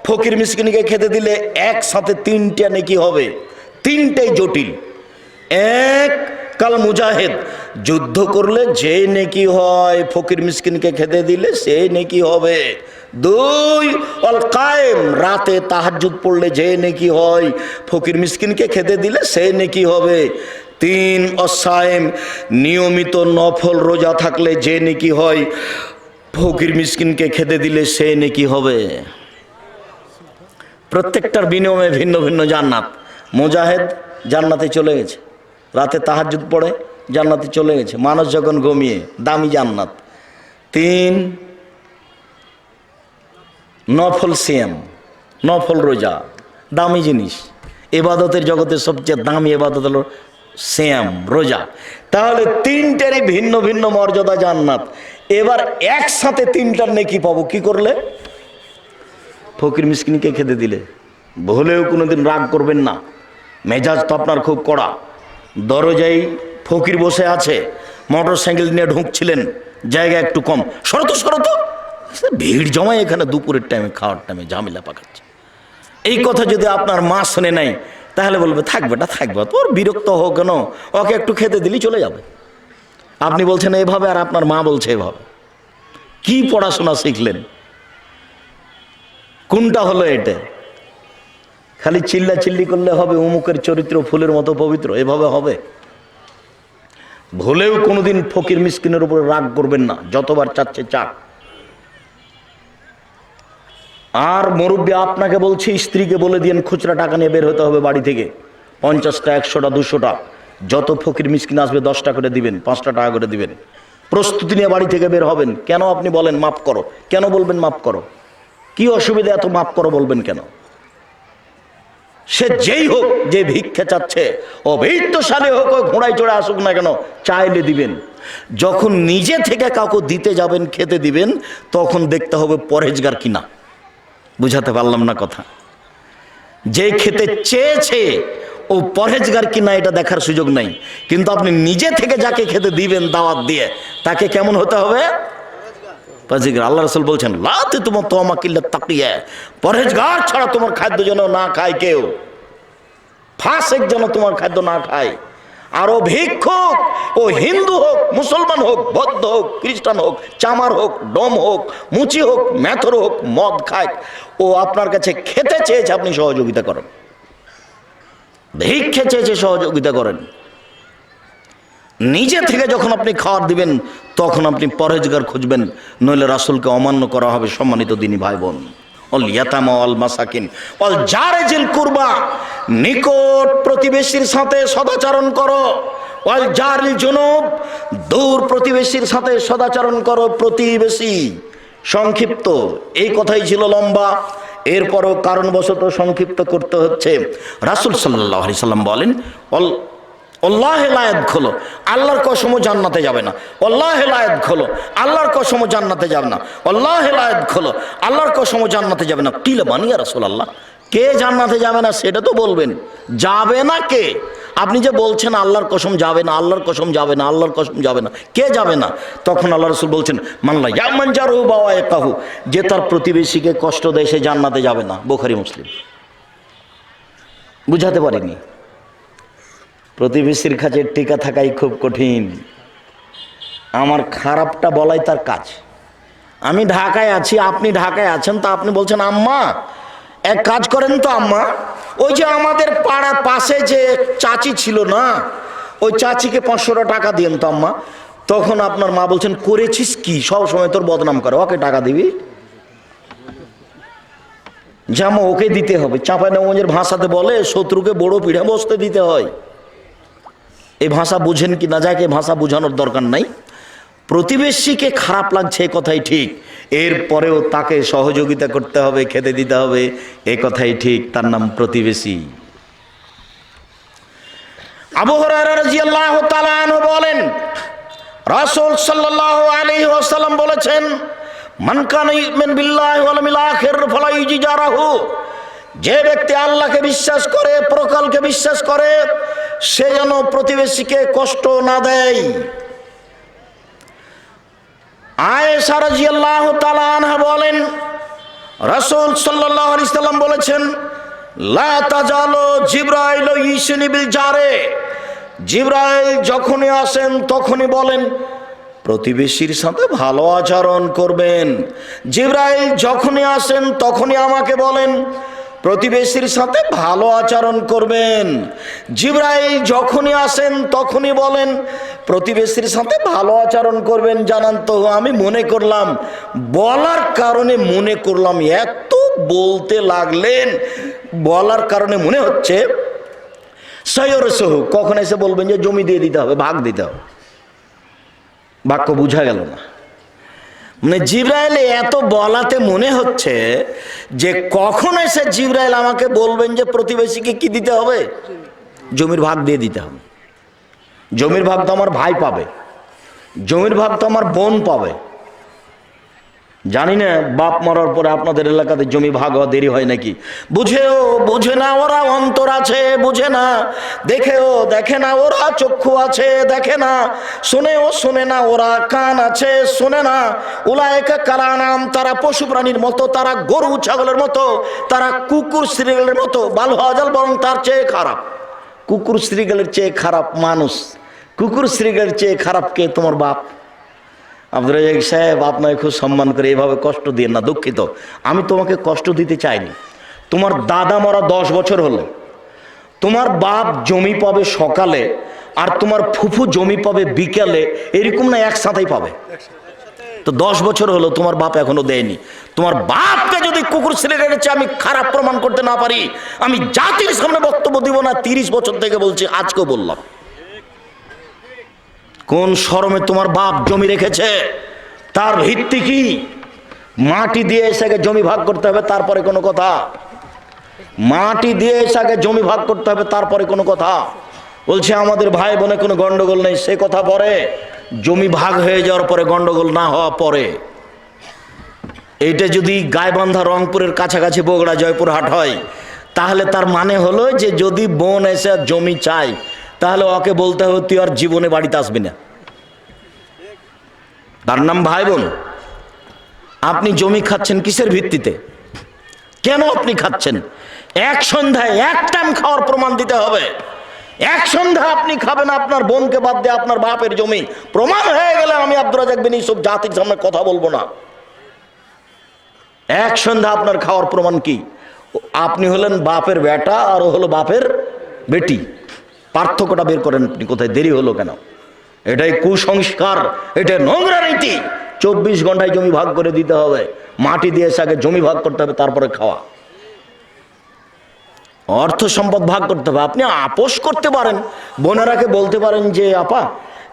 ফকির মিসকিনকে খেতে দিলে একসাথে 3টা নেকি হবে, 3টাই জটিল। 1, কাল মুজাহিদ, যুদ্ধ করলে যে নেকি হয়, ফকির মিসকিনকে খেতে দিলে সেই নেকি হবে। 2, আল কায়েম, রাতে তাহাজ্জুদ পড়লে যে নেকি হয়, ফকির মিসকিনকে খেতে দিলে সেই নেকি হবে। 3, অসায়েম, নিয়মিত নফল রোজা থাকলে যে নেকি হয়, ফকির মিসকিনকে খেতে দিলে সে নেকি হবে। প্রত্যেকটার বিনিময়ে ভিন্ন ভিন্ন জান্নাত। মুজাহিদ জান্নাতে চলে গেছে, রাতে তাহাজ্জুদ পড়ে, জান্নাতে চলে গেছে। মানুষ যখন ঘুমিয়ে, দামি জান্নাত। 3 নফল সিয়াম, নফল রোজা, দামি জিনিস। ইবাদতের জগতের সবচেয়ে দামি ইবাদত হলো সিয়াম, রোজা। তাহলে 3টারই ভিন্ন ভিন্ন মর্যাদা জান্নাত। এবার একসাথে 3টার নেকি পাবো কি করলে? ফকির মিসকিনকে খেতে দিলে। ভুলেও কোনোদিন রাগ করবেন না। মেজাজ তো আপনার খুব কড়া। দরজায় ফকির বসে আছে, মোটর সাইকেল নিয়ে ঢুকছিলেন, জায়গা একটু কম, সরতো সরতো, ভিড় জমায় এখানে দুপুরের টাইমে, খাওয়ার টাইমে ঝামেলা পাকাচ্ছে। এই কথা যদি আপনার মা শুনে নাই তাহলে বলবে থাকবে না, থাকবে, তোর বিরক্ত হোক কেন, ওকে একটু খেতে দিলি চলে যাবে। আপনি বলছেন এভাবে আর আপনার মা বলছে এভাবে। কি পড়াশোনা শিখলেন? কোনটা হলো এটা? খালি চিল্লা চিল্লি করলে হবে অমুকের চরিত্র ফুলের মতো পবিত্র, এভাবে হবে? ভুলেও কোনোদিন ফকির মিসকিনের উপরে রাগ করবেন না, যতবার চাচ্ছে চাক। আর মুরব্বী আপনাকে বলছি, স্ত্রীকে বলে দিন খুচরা টাকা নিয়ে বের হতে হবে বাড়ি থেকে, 50টা, 100টা, 200টা, যত ফকির মিসকিন আসবে 10টা করে দিবেন, 5টা টাকা করে দিবেন। প্রস্তুতি নিয়ে বাড়ি থেকে বের হবেন। কেন আপনি বলেন মাফ করো? কেন বলবেন মাফ করো? কি অসুবিধা এত মাফ করো বলবেন কেন? সে যেই হোক, যে ভিক্ষা চাচ্ছে, অবৈধশালী হোক, ঘোড়ায় চড়ে আসুক না কেন, চাইলে দিবেন। যখন নিজে থেকে কাউকে দিতে যাবেন, খেতে দিবেন, তখন দেখতে হবে পরহেজগার কিনা। বুঝাতে পারলাম না কথা? যে খেতে চেয়েছে ও পরহেজগার কিনা এটা দেখার সুযোগ নাই, কিন্তু আপনি নিজে থেকে যাকে খেতে দিবেন দাওয়াত দিয়ে, তাকে কেমন হতে হবে? পরহেজগার। আল্লাহ রাসূল বলছেন লা তুমা তাওমাকিল্লা তাকিয়া, পরহেজগার ছাড়া তোমার খাদ্য যেন না খায় কেউ, ফাসিক যেন তোমার খাদ্য না খায়। আরো ভিক্ষুক, ও হিন্দু হোক, মুসলমান হোক, বৌদ্ধ হোক, খ্রিস্টান হোক, চামার হোক, ডম হোক, মুচি হোক, মেথর হোক, মদ খায়, ও আপনার কাছে খেতে চেয়েছে, আপনি সহযোগিতা করেন। ভিক্ষে চেয়েছে, সহযোগিতা করেন। নিজে থেকে যখন আপনি খাওয়ার দিবেন তখন আপনি পরহেজগার খুঁজবেন, নইলে রাসূলকে অমান্য করা হবে। সম্মানিত দিনী ভাই বোন, অল ইয়াতামা ওয়াল মাসাকিন ওয়াল জারি জিল কুরবা, নিকট প্রতিবেশীর সাথে সদাচরণ করো। ওয়াল জারিল জুনুব, দূর প্রতিবেশীর সাথে সদাচরণ করো। প্রতিবেশী সংক্ষিপ্ত, এই কথাই ছিল লম্বা, এরপরও কারণবশত সংক্ষিপ্ত করতে হচ্ছে। রাসূল সাল্লাল্লাহু আলাইহি সাল্লাম বলেন আল্লাহ লায়াত খোলো, আল্লাহর কসমও জান্নাতে যাবে না। আল্লাহ লায়াত খোলো, আল্লাহর কসমও জান্নাতে যাবে না। আল্লাহ লায়াত খোলো, আল্লাহর কসমও জান্নাতে যাবে না। কিলা মানিয়া রাসূলুল্লাহ, কে জান্নাতে যাবে না সেটা তো বলবেন। যাবে না কে? আপনি যে বলছেন আল্লাহর কসম যাবে না, আল্লাহর কসম যাবে না, আল্লাহর কসম যাবে না, কে যাবে না? তখন আল্লাহ রাসূল বলছেন মানলা ইয়ামান জারহু বাওয়াইকাহু, যে তার প্রতিবেশীকে কষ্ট দেয় সে জান্নাতে যাবে না। বুখারী মুসলিম। বুঝাতে পারিনি? প্রতিবেশীর কাছে টিকা থাকাই খুব কঠিন। আমার খারাপটা বলাই তার কাজ। আমি ঢাকায় আছি, আপনি ঢাকায় আছেন, তা আপনি বলছেন আম্মা এক কাজ করেন তো আম্মা, ওই যে আমাদের পাড়ার পাশে যে চাচি ছিল না, ওই চাচিকে 500 টাকা দিয়েন তো আম্মা। তখন আপনার মা বলছেন করেছিস কি, সব সময় তোর বদনাম করে, ওকে টাকা দিবি? জামা ওকে দিতে হবে। চাঁপাইনবাবগঞ্জের ভাষাতে বলে শত্রুকে বড় পিঠে বসতে দিতে হয়। এই ভাষা বুঝেন কি না, যাকে ভাষা বোঝানোর দরকার নাই। প্রতিবেশীকে খারাপ লাগছে এ কথাই ঠিক, এরপরেও তাকে সহযোগিতা করতে হবে, খেতে দিতে হবে, এ কথাই ঠিক, তার নাম প্রতিবেশী। আবু হুরায়রা রাদিয়াল্লাহু তাআলা আনহু বলেন রাসূল সাল্লাল্লাহু আলাইহি ওয়াসাল্লাম বলেছেন মান কানা ইউমিনু বিল্লাহি ওয়াল ইয়াউমিল আখির ফালা ইউজিরাহু, যে ব্যক্তি আল্লাহকে বিশ্বাস করে, পরকালকে বিশ্বাস করে, সে যেন প্রতিবেশীকে কষ্ট না দেয়। আয়েশা রাদিয়াল্লাহু তাআলা আনহা বলেন রাসূল সাল্লাল্লাহু আলাইহি সাল্লাম বলেছেন লা তাজালু জিবরাইল ইউসিনি বিল জারে, জিবরাইল যখনই আসেন তখনই বলেন প্রতিবেশীর সাথে ভালো আচরণ করবেন। জিবরাইল যখনই আসেন তখনই আমাকে বলেন প্রতিবেশীর সাথে ভালো আচরণ করবেন। জিবরাইল যখনই আসেন তখনই বলেন প্রতিবেশীর সাথে ভালো আচরণ করবেন। জানান তো, আমি মনে করলাম, বলার কারণে মনে করলাম, এত বলতে লাগলেন, বলার কারণে মনে হচ্ছে সয়রসহু, কখন এসে বলবেন যে জমি দিয়ে দিতে হবে, ভাগ দিতে হবে। বাক্য বুঝা গেল না। মানে জিবরাইল এত বলাতে মনে হচ্ছে যে কখন এসে জিবরাইল আমাকে বলবেন যে প্রতিবেশীকে কি দিতে হবে, জমির ভাগ দিয়ে দিতে হবে। জমির ভাগ তো আমার ভাই পাবে, জমির ভাগ তো আমার বোন পাবে। জানি না বাপ মরার পরে আপনাদের এলাকাতে জমি ভাগ হওয়া দেরি হয় নাকি। বুঝেও বুঝে না ওরা অন্তর আছে, বুঝে না। দেখেও দেখে না ওরা চক্ষু আছে, দেখে না। শুনেও শুনে না ওরা কান আছে, শুনে না। উলায়েকা কালানাম, তারা পশু প্রাণীর মতো, তারা গরু ছাগলের মতো, তারা কুকুর শ্রীগালের মতো। বাল হাজাল, বরং তার চেয়ে খারাপ। কুকুর শ্রীগালের চেয়ে খারাপ মানুষ। কুকুর শ্রীগালের চেয়ে খারাপ কে? তোমার বাপ। আব্দুর রাজ্জাক সাহেব, আপনাকে খুব সম্মান করে, এভাবে কষ্ট দিয়ে না, দুঃখিত। আমি তোমাকে কষ্ট দিতে চাইনি। তোমার দাদা মরা 10 বছর হলো, তোমার বাপ জমি পাবে সকালে আর তোমার ফুফু জমি পাবে বিকেলে, এরকম না একসাথেই পাবে। তো 10 বছর হলো তোমার বাপ এখনো দেয়নি। তোমার বাপকে যদি কুকুর শ্রেণীর চেয়ে আমি খারাপ প্রমাণ করতে না পারি, আমি জাতির সামনে বক্তব্য দিব না। 30 বছর থেকে বলছি, আজকেও বললাম। কোন শরমে তোমার বাপ জমি রেখেছে? তার ভিত্তি কি? মাটি দিয়ে এসে জমি ভাগ করতে হবে, তারপরে কোনো কথা। মাটি দিয়ে এসে জমি ভাগ করতে হবে, তারপরে কোনো কথা। বলছে আমাদের ভাই বোনে কোনো গন্ডগোল নেই, সে কথা পরে। জমি ভাগ হয়ে যাওয়ার পরে গন্ডগোল না হওয়া পরে। এইটা যদি গাইবান্ধা রংপুরের কাছাকাছি বগুড়া জয়পুরহাট হয়, তাহলে তার মানে হলো যে যদি বোন এসে জমি চায়, তাহলে ওকে বলতে হবে তুই আর জীবনে বাড়িতে আসবি না। তার নাম ভাই বোন। আপনি জমি খাচ্ছেন কিসের ভিত্তিতে? কেন আপনি খাচ্ছেন? এক সন্ধ্যায় এক টাইম খাওয়ার প্রমাণ দিতে হবে। এক সন্ধ্যা আপনি খাবেন আপনার বোনকে বাদ দিয়ে আপনার বাপের জমি, প্রমাণ হয়ে গেলে আমি আব্দুর রাজ্জাক বিন ইউসুফ জাতির সামনে কথা বলবো না। এক সন্ধ্যা আপনার খাওয়ার প্রমাণ কি? আপনি হলেন বাপের বেটা আর ও হলো বাপের বেটি। পার্থক্যটা বের করেন আপনি। কোথায় দেরি হলো কেন? এটাই কুসংস্কার, এটা নোংরা রীতি। 24 ঘন্টায় জমি ভাগ করে দিতে হবে, মাটি দিয়ে আগে জমি ভাগ করতে হবে, তারপরে খাওয়া। অর্থ সম্পদ ভাগ করতে হবে। আপনি আপোষ করতে পারেন, বোনেরাকে বলতে পারেন যে আপা,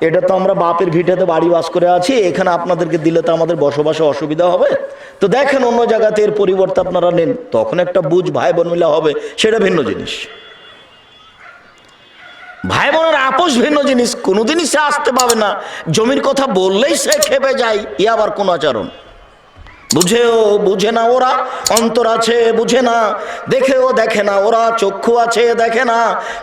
এটা তো আমরা বাপের ভিটাতে বাড়ি বাস করে আছি, এখানে আপনাদেরকে দিলে তো আমাদের বসবাসে অসুবিধা হবে, তো দেখেন অন্য জায়গাতে এর পরিবর্তে আপনারা নেন। তখন একটা বুঝ ভাই বোন মিলা হবে, সেটা ভিন্ন জিনিস। ভাই বোনের আপোষ ভিন্ন জিনিস। কোনোদিনই সে আসতে পাবে না, জমির কথা বললেই সে খেপে যায়। ই আবার কোন আচরণ? বুঝেও বুঝে না ওরা অন্তর আছে, বুঝে না। দেখেও দেখে না ওরা চক্ষু আছে, দেখে না।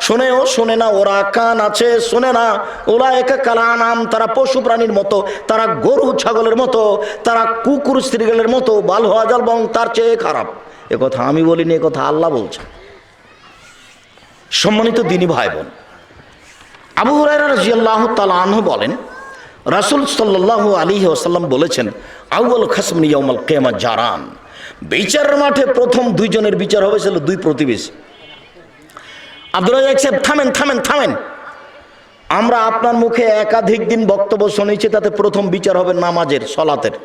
শুনেও শুনে না ওরা কান আছে, শুনে না। উলায়েকা কালানাম, তারা পশু প্রাণীর মতো, তারা গরু ছাগলের মতো, তারা কুকুর শ্রীগালের মতো। বাল হাজাল, বং তার চেয়ে খারাপ। এ কথা আমি বলিনি, এ কথা আল্লাহ বলছে। সম্মানিত দিনী ভাই বোন, আবু হুরায়রা রাদিয়াল্লাহু তাআলা আনহু বলেন, রাসূল সাল্লাল্লাহু আলাইহি ওয়াসাল্লাম বলেছেন, আউয়াল খাসমি ইয়াউমাল কিয়ামা জারান। বিচারের মাঠে প্রথম 2 জনের বিচার হবে, ছিল 2 প্রতিবেশী। আব্দুর রাজ্জাক সাহেব, থামেন থামেন থামেন। আমরা আপনার মুখে একাধিক দিন বক্তব্য শুনেছি, তাতে প্রথম বিচার হবে নামাজের, সালাতের।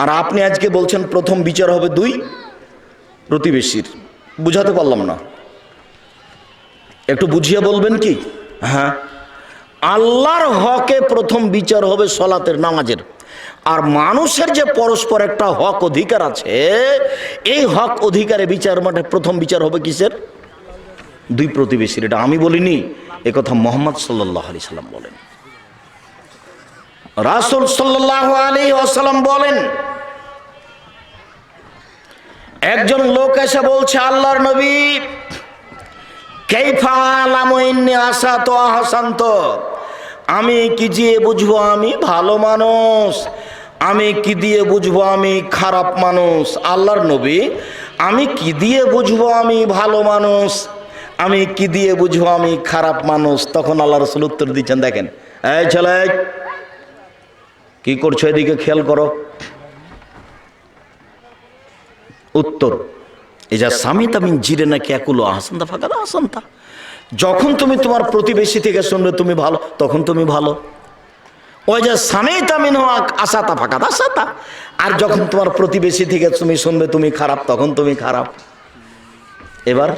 আর আপনি আজকে বলছেন প্রথম বিচার হবে 2 প্রতিবেশীর। বুঝাতে পারলাম না, একটু বুঝিয়ে বলবেন কি? হ্যাঁ, আল্লাহর হকে প্রথম বিচার হবে সালাতের, নামাজের। আর মানুষের যে পরস্পর একটা হক অধিকার আছে, এই হক অধিকারে বিচার মাঠে প্রথম বিচার হবে কিসের? 2 প্রতিবেশীর। এটা আমি বলিনি, এ কথা মুহাম্মদ সাল্লাল্লাহু আলাইহি সাল্লাম বলেন। রাসূল সাল্লাল্লাহু আলাইহি ওয়াসাল্লাম বলেন, একজন লোক এসে বলছে, আল্লাহর নবী, কাইফা আলামু ইন্নী আসাতু আহসান্ত, আমি কি দিয়ে বুঝবো আমি ভালো মানুষ? আমি কি দিয়ে বুঝবো আমি খারাপ মানুষ? আল্লাহর নবী, আমি কি দিয়ে বুঝবো আমি ভালো মানুষ? আমি কি দিয়ে বুঝবো আমি খারাপ মানুষ? তখন আল্লাহ রাসূল উত্তর দিচ্ছেন, দেখেন, এই ছেলে কি করছো, এদিকে খেয়াল করো। উত্তর, এজা সামিতা মিন জিরিনা কাকুলু আহসানতা ফাকাদ আহসানতা। যখন তুমি তোমার প্রতিবেশী থেকে শুনবে তুমি ভালো, তখন তুমি ভালো। ওই যে সামিতা মিন আসাতা ফাকাদ আসাতা। আর যখন তোমার প্রতিবেশী থেকে তুমি শুনবে তুমি খারাপ, তখন তুমি খারাপ। এবার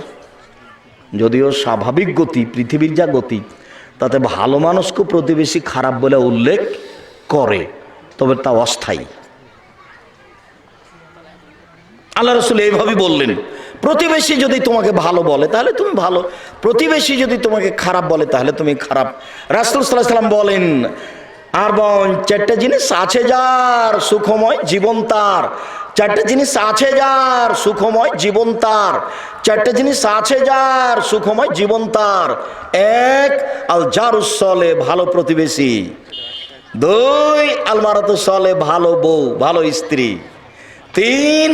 যদিও স্বাভাবিক গতি, পৃথিবীর যা গতি, তাতে ভালো মানুষকে প্রতিবেশী খারাপ বলে উল্লেখ করে, তবে তা অস্থায়ী। আল্লাহ রাসূল এইভাবেই বললেন, প্রতিবেশী যদি তোমাকে ভালো বলে তাহলে তুমি ভালো, প্রতিবেশী যদি তোমাকে খারাপ বলে তাহলে তুমি খারাপ। রাসূল সাল্লাল্লাহু আলাইহি ওয়াসাল্লাম বলেন, আর চারটা জিনিস আছে যার সুখময় জীবন তার, চারটা জিনিস আছে যার সুখময় জীবন তার, চারটা জিনিস আছে যার সুখময় জীবন তার। এক, আল জারুস সলে, ভালো প্রতিবেশী। দুই, আল মারাতুস সলে, ভালো বউ, ভালো স্ত্রী। তিন,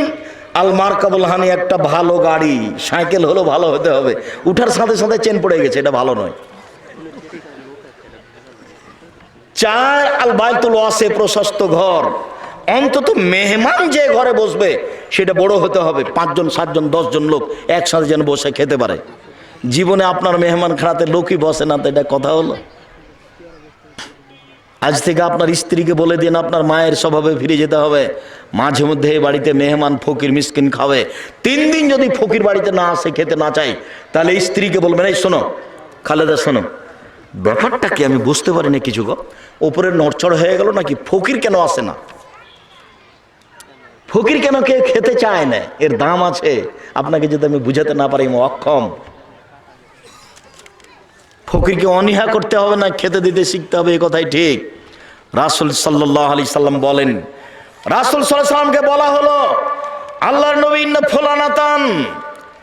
আল মারকাবুল হানি, একটা ভালো গাড়ি, সাইকেল হলো ভালো হতে হবে, উঠার সাথে সাথে চেন পড়ে গেছে, এটা ভালো নয়। চার, আল বাইতুল ওয়াসে, প্রশস্ত ঘর, অন্তত মেহমান যে ঘরে বসবে সেটা বড় হতে হবে, 5 জন 7 জন 10 জন লোক একসাথে যেন বসে খেতে পারে। জীবনে আপনার মেহমান খানাতে লোকই বসে না, তো এটা কথা হলো? আজ থেকে আপনার স্ত্রীকে বলে দিন আপনার মায়ের স্বভাবে ফিরে যেতে হবে, মাঝে মধ্যে এই বাড়িতে মেহমান ফকির মিসকিন খাবে। 3 দিন যদি ফকির বাড়িতে না আসে, খেতে না চাই, তাহলে স্ত্রীকে বলবেন, এই শোনো খালেদা, শোনো, ব্যাপারটা কি আমি বুঝতে পারি না কিছু গো, ওপরে নড়চড় হয়ে গেল নাকি, ফকির কেন আসে না, ফকির কেন কে খেতে চায় না, এর দাম আছে, আপনাকে যদি আমি বুঝাতে না পারি আমি অক্ষম। ফকিরকে অনীহা করতে হবে না, খেতে দিতে শিখতে হবে, এই কথাই ঠিক। রাসূল সাল্লাল্লাহু আলাইহি সাল্লাম বলেন, রাসূল সাল্লাল্লাহু আলাইহি সাল্লামকে বলা হলো, আল্লাহর নবী, ইন্না ফুলানাতান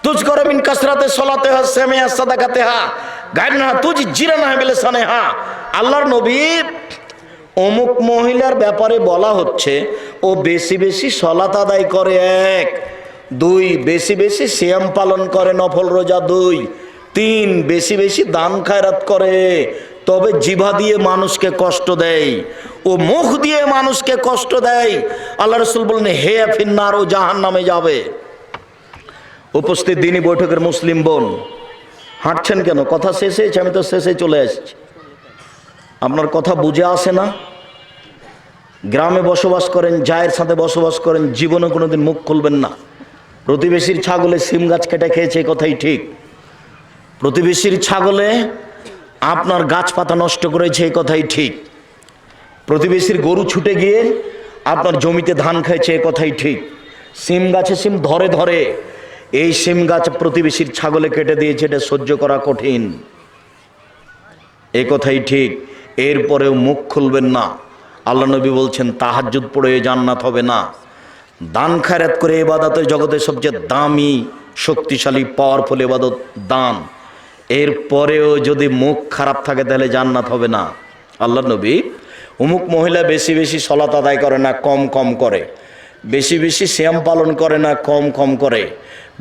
তুজকর মিন কাসরাতে সলাতেহা সামিয়া সাদাকাতেহা গায়না তুজ জিরানা বিলিসানেহা। আল্লাহর নবী, অমুক মহিলার ব্যাপারে বলা হচ্ছে ও বেশি বেশি সলাত আদায় করে, 1। 2, বেশি বেশি সিয়াম পালন করে, নফল রোজা। 2, 3, বেশি বেশি দান খায়রাত করে, তবে জিভা দিয়ে মানুষকে কষ্ট দেয়, ও মুখ দিয়ে মানুষকে কষ্ট দেয়। আল্লাহ রাসূল বলেন, হে ফিন্নার, ও জাহান্নামে যাবে। উপস্থিত দিনী বৈঠকের মুসলিম বোন, হাঁটছেন কেন? কথা শেষ হয়েছে, আমি তো শেষে চলে আসছি, আপনার কথা বুঝে আসে না? গ্রামে বসবাস করেন, জায়ের সাথে বসবাস করেন, জীবনে কোনোদিন মুখ খুলবেন না। প্রতিবেশীর ছাগলে সিম গাছ কেটে খেয়েছে, এই কথাই ঠিক। প্রতিবেশীর ছাগলে আপনার গাছপাতা নষ্ট করেছে, এই কথাই ঠিক। প্রতিবেশীর গরু ছুটে গিয়ে আপনার জমিতে ধান খাইছে, এই কথাই ঠিক। সিম গাছে সিম ধরে ধরে, এই সিম গাছ প্রতিবেশীর ছাগলে কেটে দিয়েছে, এটা সহ্য করা কঠিন, এই কথাই ঠিক। এরপরেও মুখ খুলবেন না। আল্লাহ নবী বলছেন, তাহাজ্জুদ পড়ে জান্নাত হবে না। দান খায়রাত করে ইবাদতের জগতে সবচেয়ে দামি, শক্তিশালী, পাওয়ারফুল ইবাদত দান। এরপরেও যদি মুখ খারাপ থাকে তাহলে জান্নাত হবে না। আল্লাহ নবী, অমুক মহিলা বেশি বেশি সলাত আদায় করে না, কম কম করে, বেশি বেশি সিয়াম পালন করে না, কম কম করে,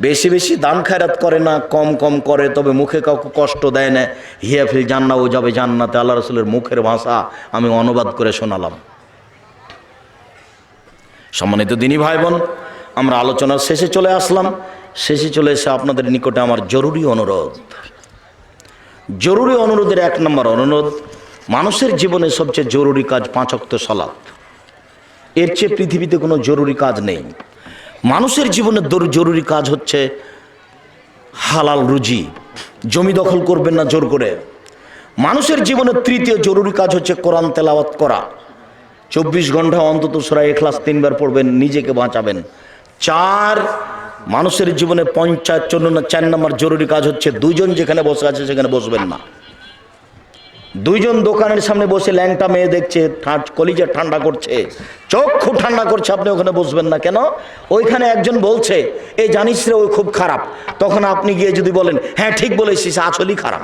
বেশি বেশি দান খায়রাত করে না, কম কম করে, তবে মুখে কাউকে কষ্ট দেয় না, হিয়া ফিল জান্না, ও যাবে জান্নাতে। আল্লাহ রাসূলের মুখের ভাষা আমি অনুবাদ করে শোনালাম। সম্মানিত দিনী ভাই বোন, আমরা আলোচনার শেষে চলে আসলাম। শেষে চলে এসে আপনাদের নিকটে আমার জরুরি অনুরোধের 1 নম্বর অনুরোধ, মানুষের জীবনে সবচেয়ে জরুরি কাজ 5 ওয়াক্ত সালাত। এর চেয়ে পৃথিবীতে কোনো জরুরি কাজ নেই। মানুষের জীবনে জরুরি কাজ হচ্ছে হালাল রুজি, জমি দখল করবেন না জোর করে। মানুষের জীবনে তৃতীয় জরুরি কাজ হচ্ছে কোরআন তেলাওয়াত করা। 24 ঘন্টা অন্তত সূরা ইখলাস 3 বার পড়বেন, নিজেকে বাঁচাবেন। 4, মানুষের জীবনে 4 নম্বর জরুরি কাজ হচ্ছে 2 জন যেখানে বসে আছে সেখানে বসবেন না। 2 জন দোকানের সামনে বসে ল্যাংটা মেয়ে দেখছে, কলিজা ঠান্ডা করছে, চক্ষু ঠান্ডা করছে, আপনি ওখানে বসবেন না। কেন? ওইখানে একজন বলছে, এই জানিস রে ওই খুব খারাপ, তখন আপনি গিয়ে যদি বলেন, হ্যাঁ ঠিক বলেছিস, আসলেই খারাপ,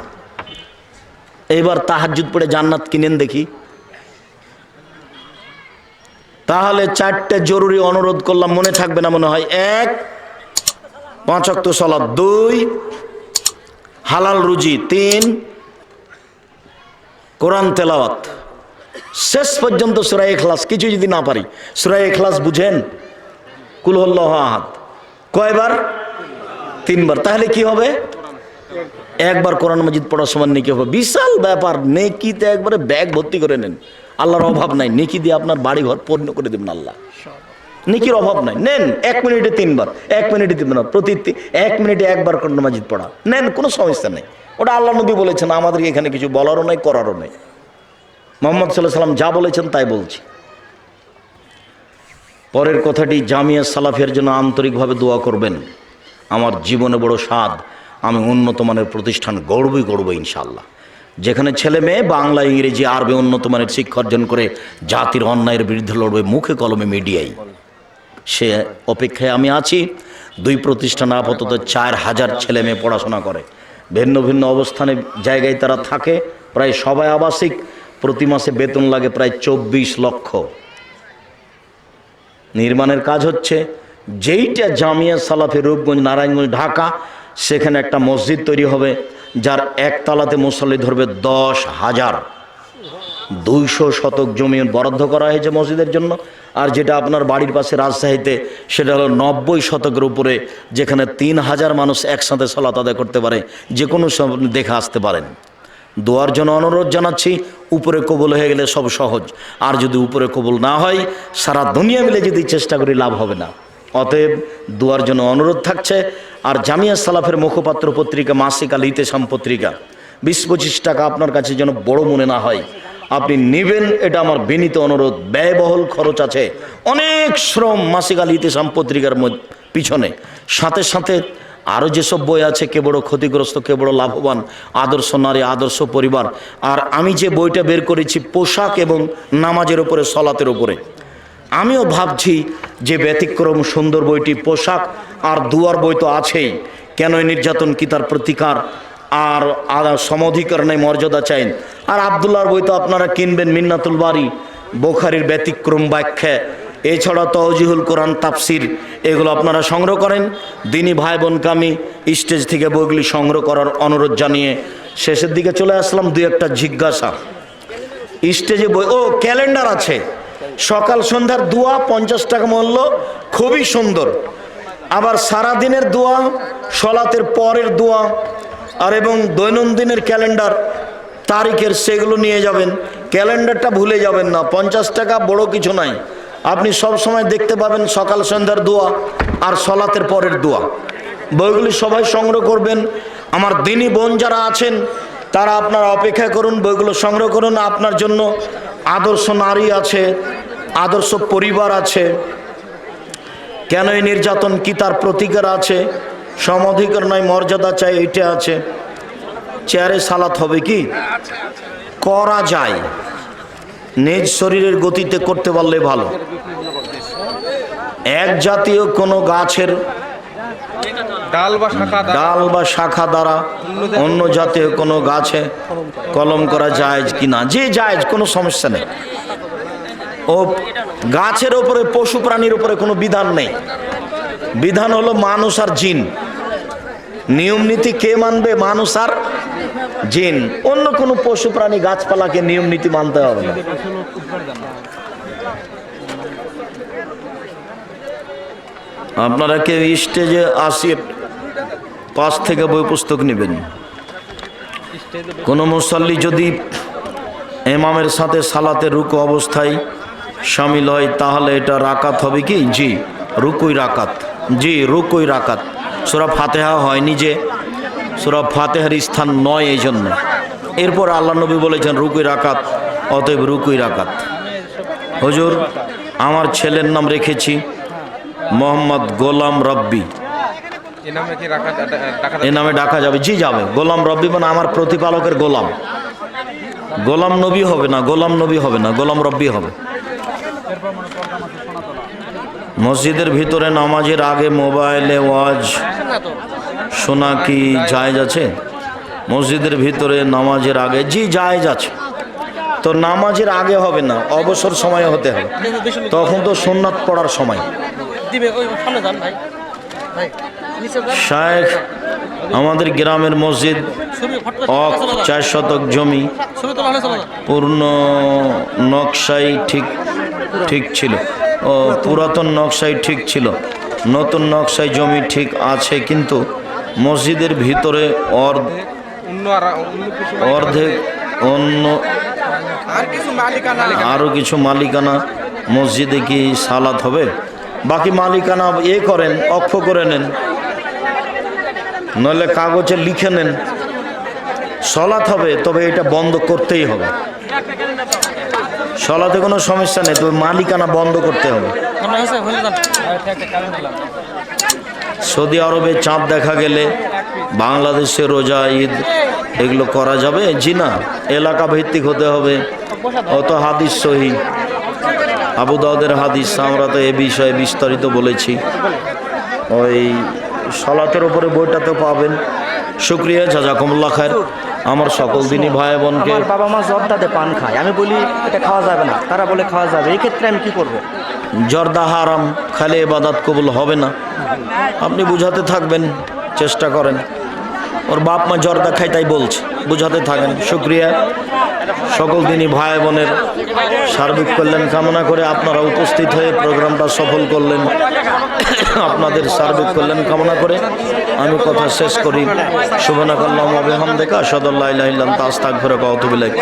এবার তাহাজ্জুদ পড়ে জান্নাত কিনেন দেখি। তাহলে 4টে জরুরি অনুরোধ করলাম, মনে থাকবে না মনে হয়। 1, 5 ওয়াক্ত সালাত। 2, হালাল রুজি। 3, কোরআন তেলাওয়াত। শেষ পর্যন্ত সূরা ইখলাস। কিছু যদি না পারি, সূরা ইখলাস বুঝেন? কুল হুয়াল্লাহু আহাদ কয়বার? 3 বার। তাহলে কি হবে? 1 বার কোরআন মাজিদ পড়ার সমান নেকি হবে। বিশাল ব্যাপার, নেকিতে একবারে ব্যাগ ভর্তি করে নেন। আল্লাহর অভাব নাই, নেকি দিয়ে আপনার বাড়ি ঘর পূর্ণ করে দেবেন আল্লাহ। নেকির অভাব নাই। নেন 1 মিনিটে 3 বার, 1 মিনিটে 3 বার, প্রতি 1 মিনিটে 1 বার কোরআন মাজিদ পড়া, নেন, কোনো সমস্যা নেই। ওটা আল্লাহ নবী বলেছেন, আমাদের এখানে কিছু বলারও নাই, করারও নেই। মুহাম্মদ সাল্লাল্লাহু আলাইহি ওয়াসাল্লাম যা বলেছেন তাই বলছি। পরের কথাটি, জামিয়া সালাফিয়ার জন্য আন্তরিকভাবে দোয়া করবেন। আমার জীবনে বড় স্বাদ, আমি উন্নত মানের প্রতিষ্ঠান গড়বই গড়ব ইনশাআল্লাহ, যেখানে ছেলে মেয়ে বাংলা, ইংরেজি, আরবি উন্নত মানের শিক্ষা অর্জন করে জাতির অন্যায়ের বিরুদ্ধে লড়বে মুখে কলমে মিডিয়ায়। সে অপেক্ষায় আমি আছি। 2 প্রতিষ্ঠানে আপাতত 4000 ছেলে মেয়ে পড়াশোনা করে, ভিন্ন ভিন্ন অবস্থানে জায়গায় তারা থাকে, প্রায় সবাই আবাসিক। প্রতি মাসে বেতন লাগে প্রায় 24 লক্ষ। নির্মাণের কাজ হচ্ছে। যেইটা জামিয়া সালাফি রূপগঞ্জ, নারায়ণগঞ্জ, ঢাকা, সেখানে একটা মসজিদ তৈরি হবে, যার একতলাতে মুসল্লি ধরবে 10,000। 200 শতক জমি বরাদ্দ করা হয়েছে মসজিদের জন্য। আর যেটা আপনার বাড়ির পাশে রাজশাহীতে, সেটা হলো 90 শতকের উপরে, যেখানে 3000 মানুষ একসাথে সালাত আদায় করতে পারে, যে কোনো সময় দেখে আসতে পারেন। দোয়ার জন্য অনুরোধ জানাচ্ছি। উপরে কবুল হয়ে গেলে সব সহজ, আর যদি উপরে কবুল না হয়, সারা দুনিয়া মিলে যদি চেষ্টা করি লাভ হবে না। অতএব দোয়ার জন্য অনুরোধ থাকছে। আর জামিয়া সালাফের মুখপাত্র পত্রিকা মাসিক আল ইতেসাম পত্রিকা 20-25 টাকা আপনার কাছে যেন বড় মনে না হয়, আপনি নেবেন, এটা আমার বিনীত অনুরোধ। ব্যয়বহুল খরচ আছে, অনেক শ্রম মাসিক আল ইতেসাম পত্রিকার পিছনে। সাথে সাথে আরও যেসব বই আছে, কে বড় ক্ষতিগ্রস্ত, কে বড় লাভবান, আদর্শ নারী, আদর্শ পরিবার। আর আমি যে বইটা বের করেছি পোশাক এবং নামাজের উপরে, সলাতের উপরে, আমিও ভাবছি যে ব্যতিক্রম সুন্দর বইটি। পোশাক আর দুয়ার বই তো আছেই, কেন নির্যাতন কি তার প্রতিকার, আর সমধিকরণে মর্যাদা চাইন। আর আব্দুল্লাহর বই তো আপনারা কিনবেন, মিন্নাতুল বারি, বুখারীর ব্যতিক্রম ব্যাখ্যা, এছাড়া তওজিহুল কোরআন, তাফসির, এগুলো আপনারা সংগ্রহ করেন। দিনী ভাই বোনকে আমি স্টেজ থেকে বইগুলি সংগ্রহ করার অনুরোধ জানিয়ে শেষের দিকে চলে আসলাম। 2-1টা জিজ্ঞাসা। স্টেজে বই, ক্যালেন্ডার আছে, সকাল সন্ধ্যার দোয়া 50 টাকা মূল্য, খুবই সুন্দর। আবার সারাদিনের দোয়া, সলাতের পরের দোয়া, আর এবং দৈনন্দিনের ক্যালেন্ডার তারিখের, সেগুলো নিয়ে যাবেন। ক্যালেন্ডারটা ভুলে যাবেন না। 50 টাকা বড় কিছু নাই, আপনি সব সময় দেখতে পাবেন সকাল সন্ধ্যার দোয়া আর সলাতের পরের দোয়া। বইগুলি সবাই সংগ্রহ করবেন। আমার দিনী বোন যারা আছেন তারা আপনারা অপেক্ষা করুন, বইগুলো সংগ্রহ করুন। আপনার জন্য আদর্শ নারী আছে, আদর্শ পরিবার আছে, কেন এই নির্যাতন কি তার প্রতিকার আছে, সমধিকার নয় মর্যাদা চাই, এইটা আছে। চেয়ারে সালাত হবে কি করা যায়, নিজ শরীরের গতিতে করতে পারলে ভালো। এক জাতীয় কোনো গাছের ডাল বা শাখা দ্বারা অন্য জাতীয় কোনো গাছে কলম করা যায় কিনা, যে যায়, কোনো সমস্যা নেই। ও গাছের উপরে, পশু প্রাণীর উপরে কোনো বিধান নেই। বিধান হলো মানুষ আর জিন। নিয়ম নীতি কে মানবে? মানুষ আর জিন। অন্য কোনো পশু প্রাণী গাছপালাকে নিয়ম নীতি মানতে হবে না। আপনারা কেউ স্টেজে আসিয়ে পাশ থেকে বই পুস্তক নেবেন। কোনো মুসাল্লি যদি ইমামের সাথে সালাতে রুকু অবস্থায় শামিল হয়, তাহলে এটা রাকাত হবে কি? জি, রুকুই রাকাত। জি, রুকুই রাকাত। সূরা ফাতিহা হয়নি, যে সূরা ফাতিহার স্থান নয়, এই জন্য। এরপর আল্লাহ নবী বলেছেন রুকুই রাকাত, অতএব রুকুই রাকাত। হুজুর, আমার ছেলের নাম রেখেছি মোহাম্মদ গোলাম রব্বি, এ নামে ডাকা যাবে? জি যাবে। গোলাম রব্বি মানে আমার প্রতিপালকের গোলাম। গোলাম নবী হবে না, গোলাম নবী হবে না, গোলাম রব্বি হবে। মসজিদের ভিতরে নামাজের আগে মোবাইলে ওয়াজ শোনা কি জায়েজ আছে? মসজিদের ভিতরে নামাজের আগে, জি জায়েজ আছে। তো নামাজের আগে হবে না, অবসর সময়ে হতে হবে, তখন তো সুন্নাত পড়ার সময়। শায়েখ, আমাদের গ্রামের মসজিদ 4 শতক জমি, পূর্ণ নকশাই ঠিক ছিল। ও পুরাতন নকশাই ঠিক ছিল, নতুন নকশায় জমি ঠিক আছে, কিন্তু মসজিদের ভিতরে অর্ধেক অন্য আরো কিছু মালিকানা, মসজিদে কি সালাত হবে? বাকি মালিকানা করেন, অক্ষ করে নেন, নইলে কাগজে লিখে নেন। সলাৎ হবে, তবে এটা বন্ধ করতেই হবে। সলাতে কোনো সমস্যা নেই, তবে মালিকানা বন্ধ করতে হবে। সৌদি আরবে চাঁদ দেখা গেলে বাংলাদেশে রোজা, ঈদ এগুলো করা যাবে? জি না, এলাকা ভিত্তিক হতে হবে। অত হাদিস সহি, আবু দাউদের হাদিস, আমরা তো এ বিষয়ে বিস্তারিত বলেছি। ওই সলাতের উপরে বইটাতে পাবেন। শুক্রিয়া, জাযাকুমুল্লাহ খায়ের। আমার সকল দিনই ভাই বোনকে, আমার বাবা মা জর্দাতে পান খায়, আমি বলি এটা খাওয়া যাবে না, তারা বলে খাওয়া যাবে, এই ক্ষেত্রে আমি কি করব? জর্দা হারাম, খালে ইবাদত কবুল হবে না। আপনি বুঝাতে থাকবেন, চেষ্টা করেন। ওর বাপ মা জর্দা খায় তাই বলছে, বুঝাতে থাকেন। শুক্রিয়া। সকল দিনই ভাই বোনের সার্বিক কল্যাণ কামনা করে আপনারা উপস্থিত হয়ে প্রোগ্রামটা সফল করলেন। আপনাদের সার্বিক কল্যাণ কামনা করে আমি কথা শেষ করি। সুবহানাকাল্লাহুম্মা ওয়া বিহামদিকা আশহাদু আল্লা ইলাহা ইল্লা আনতা আস্তাগফিরুকা ওয়া আতুবু ইলাইক।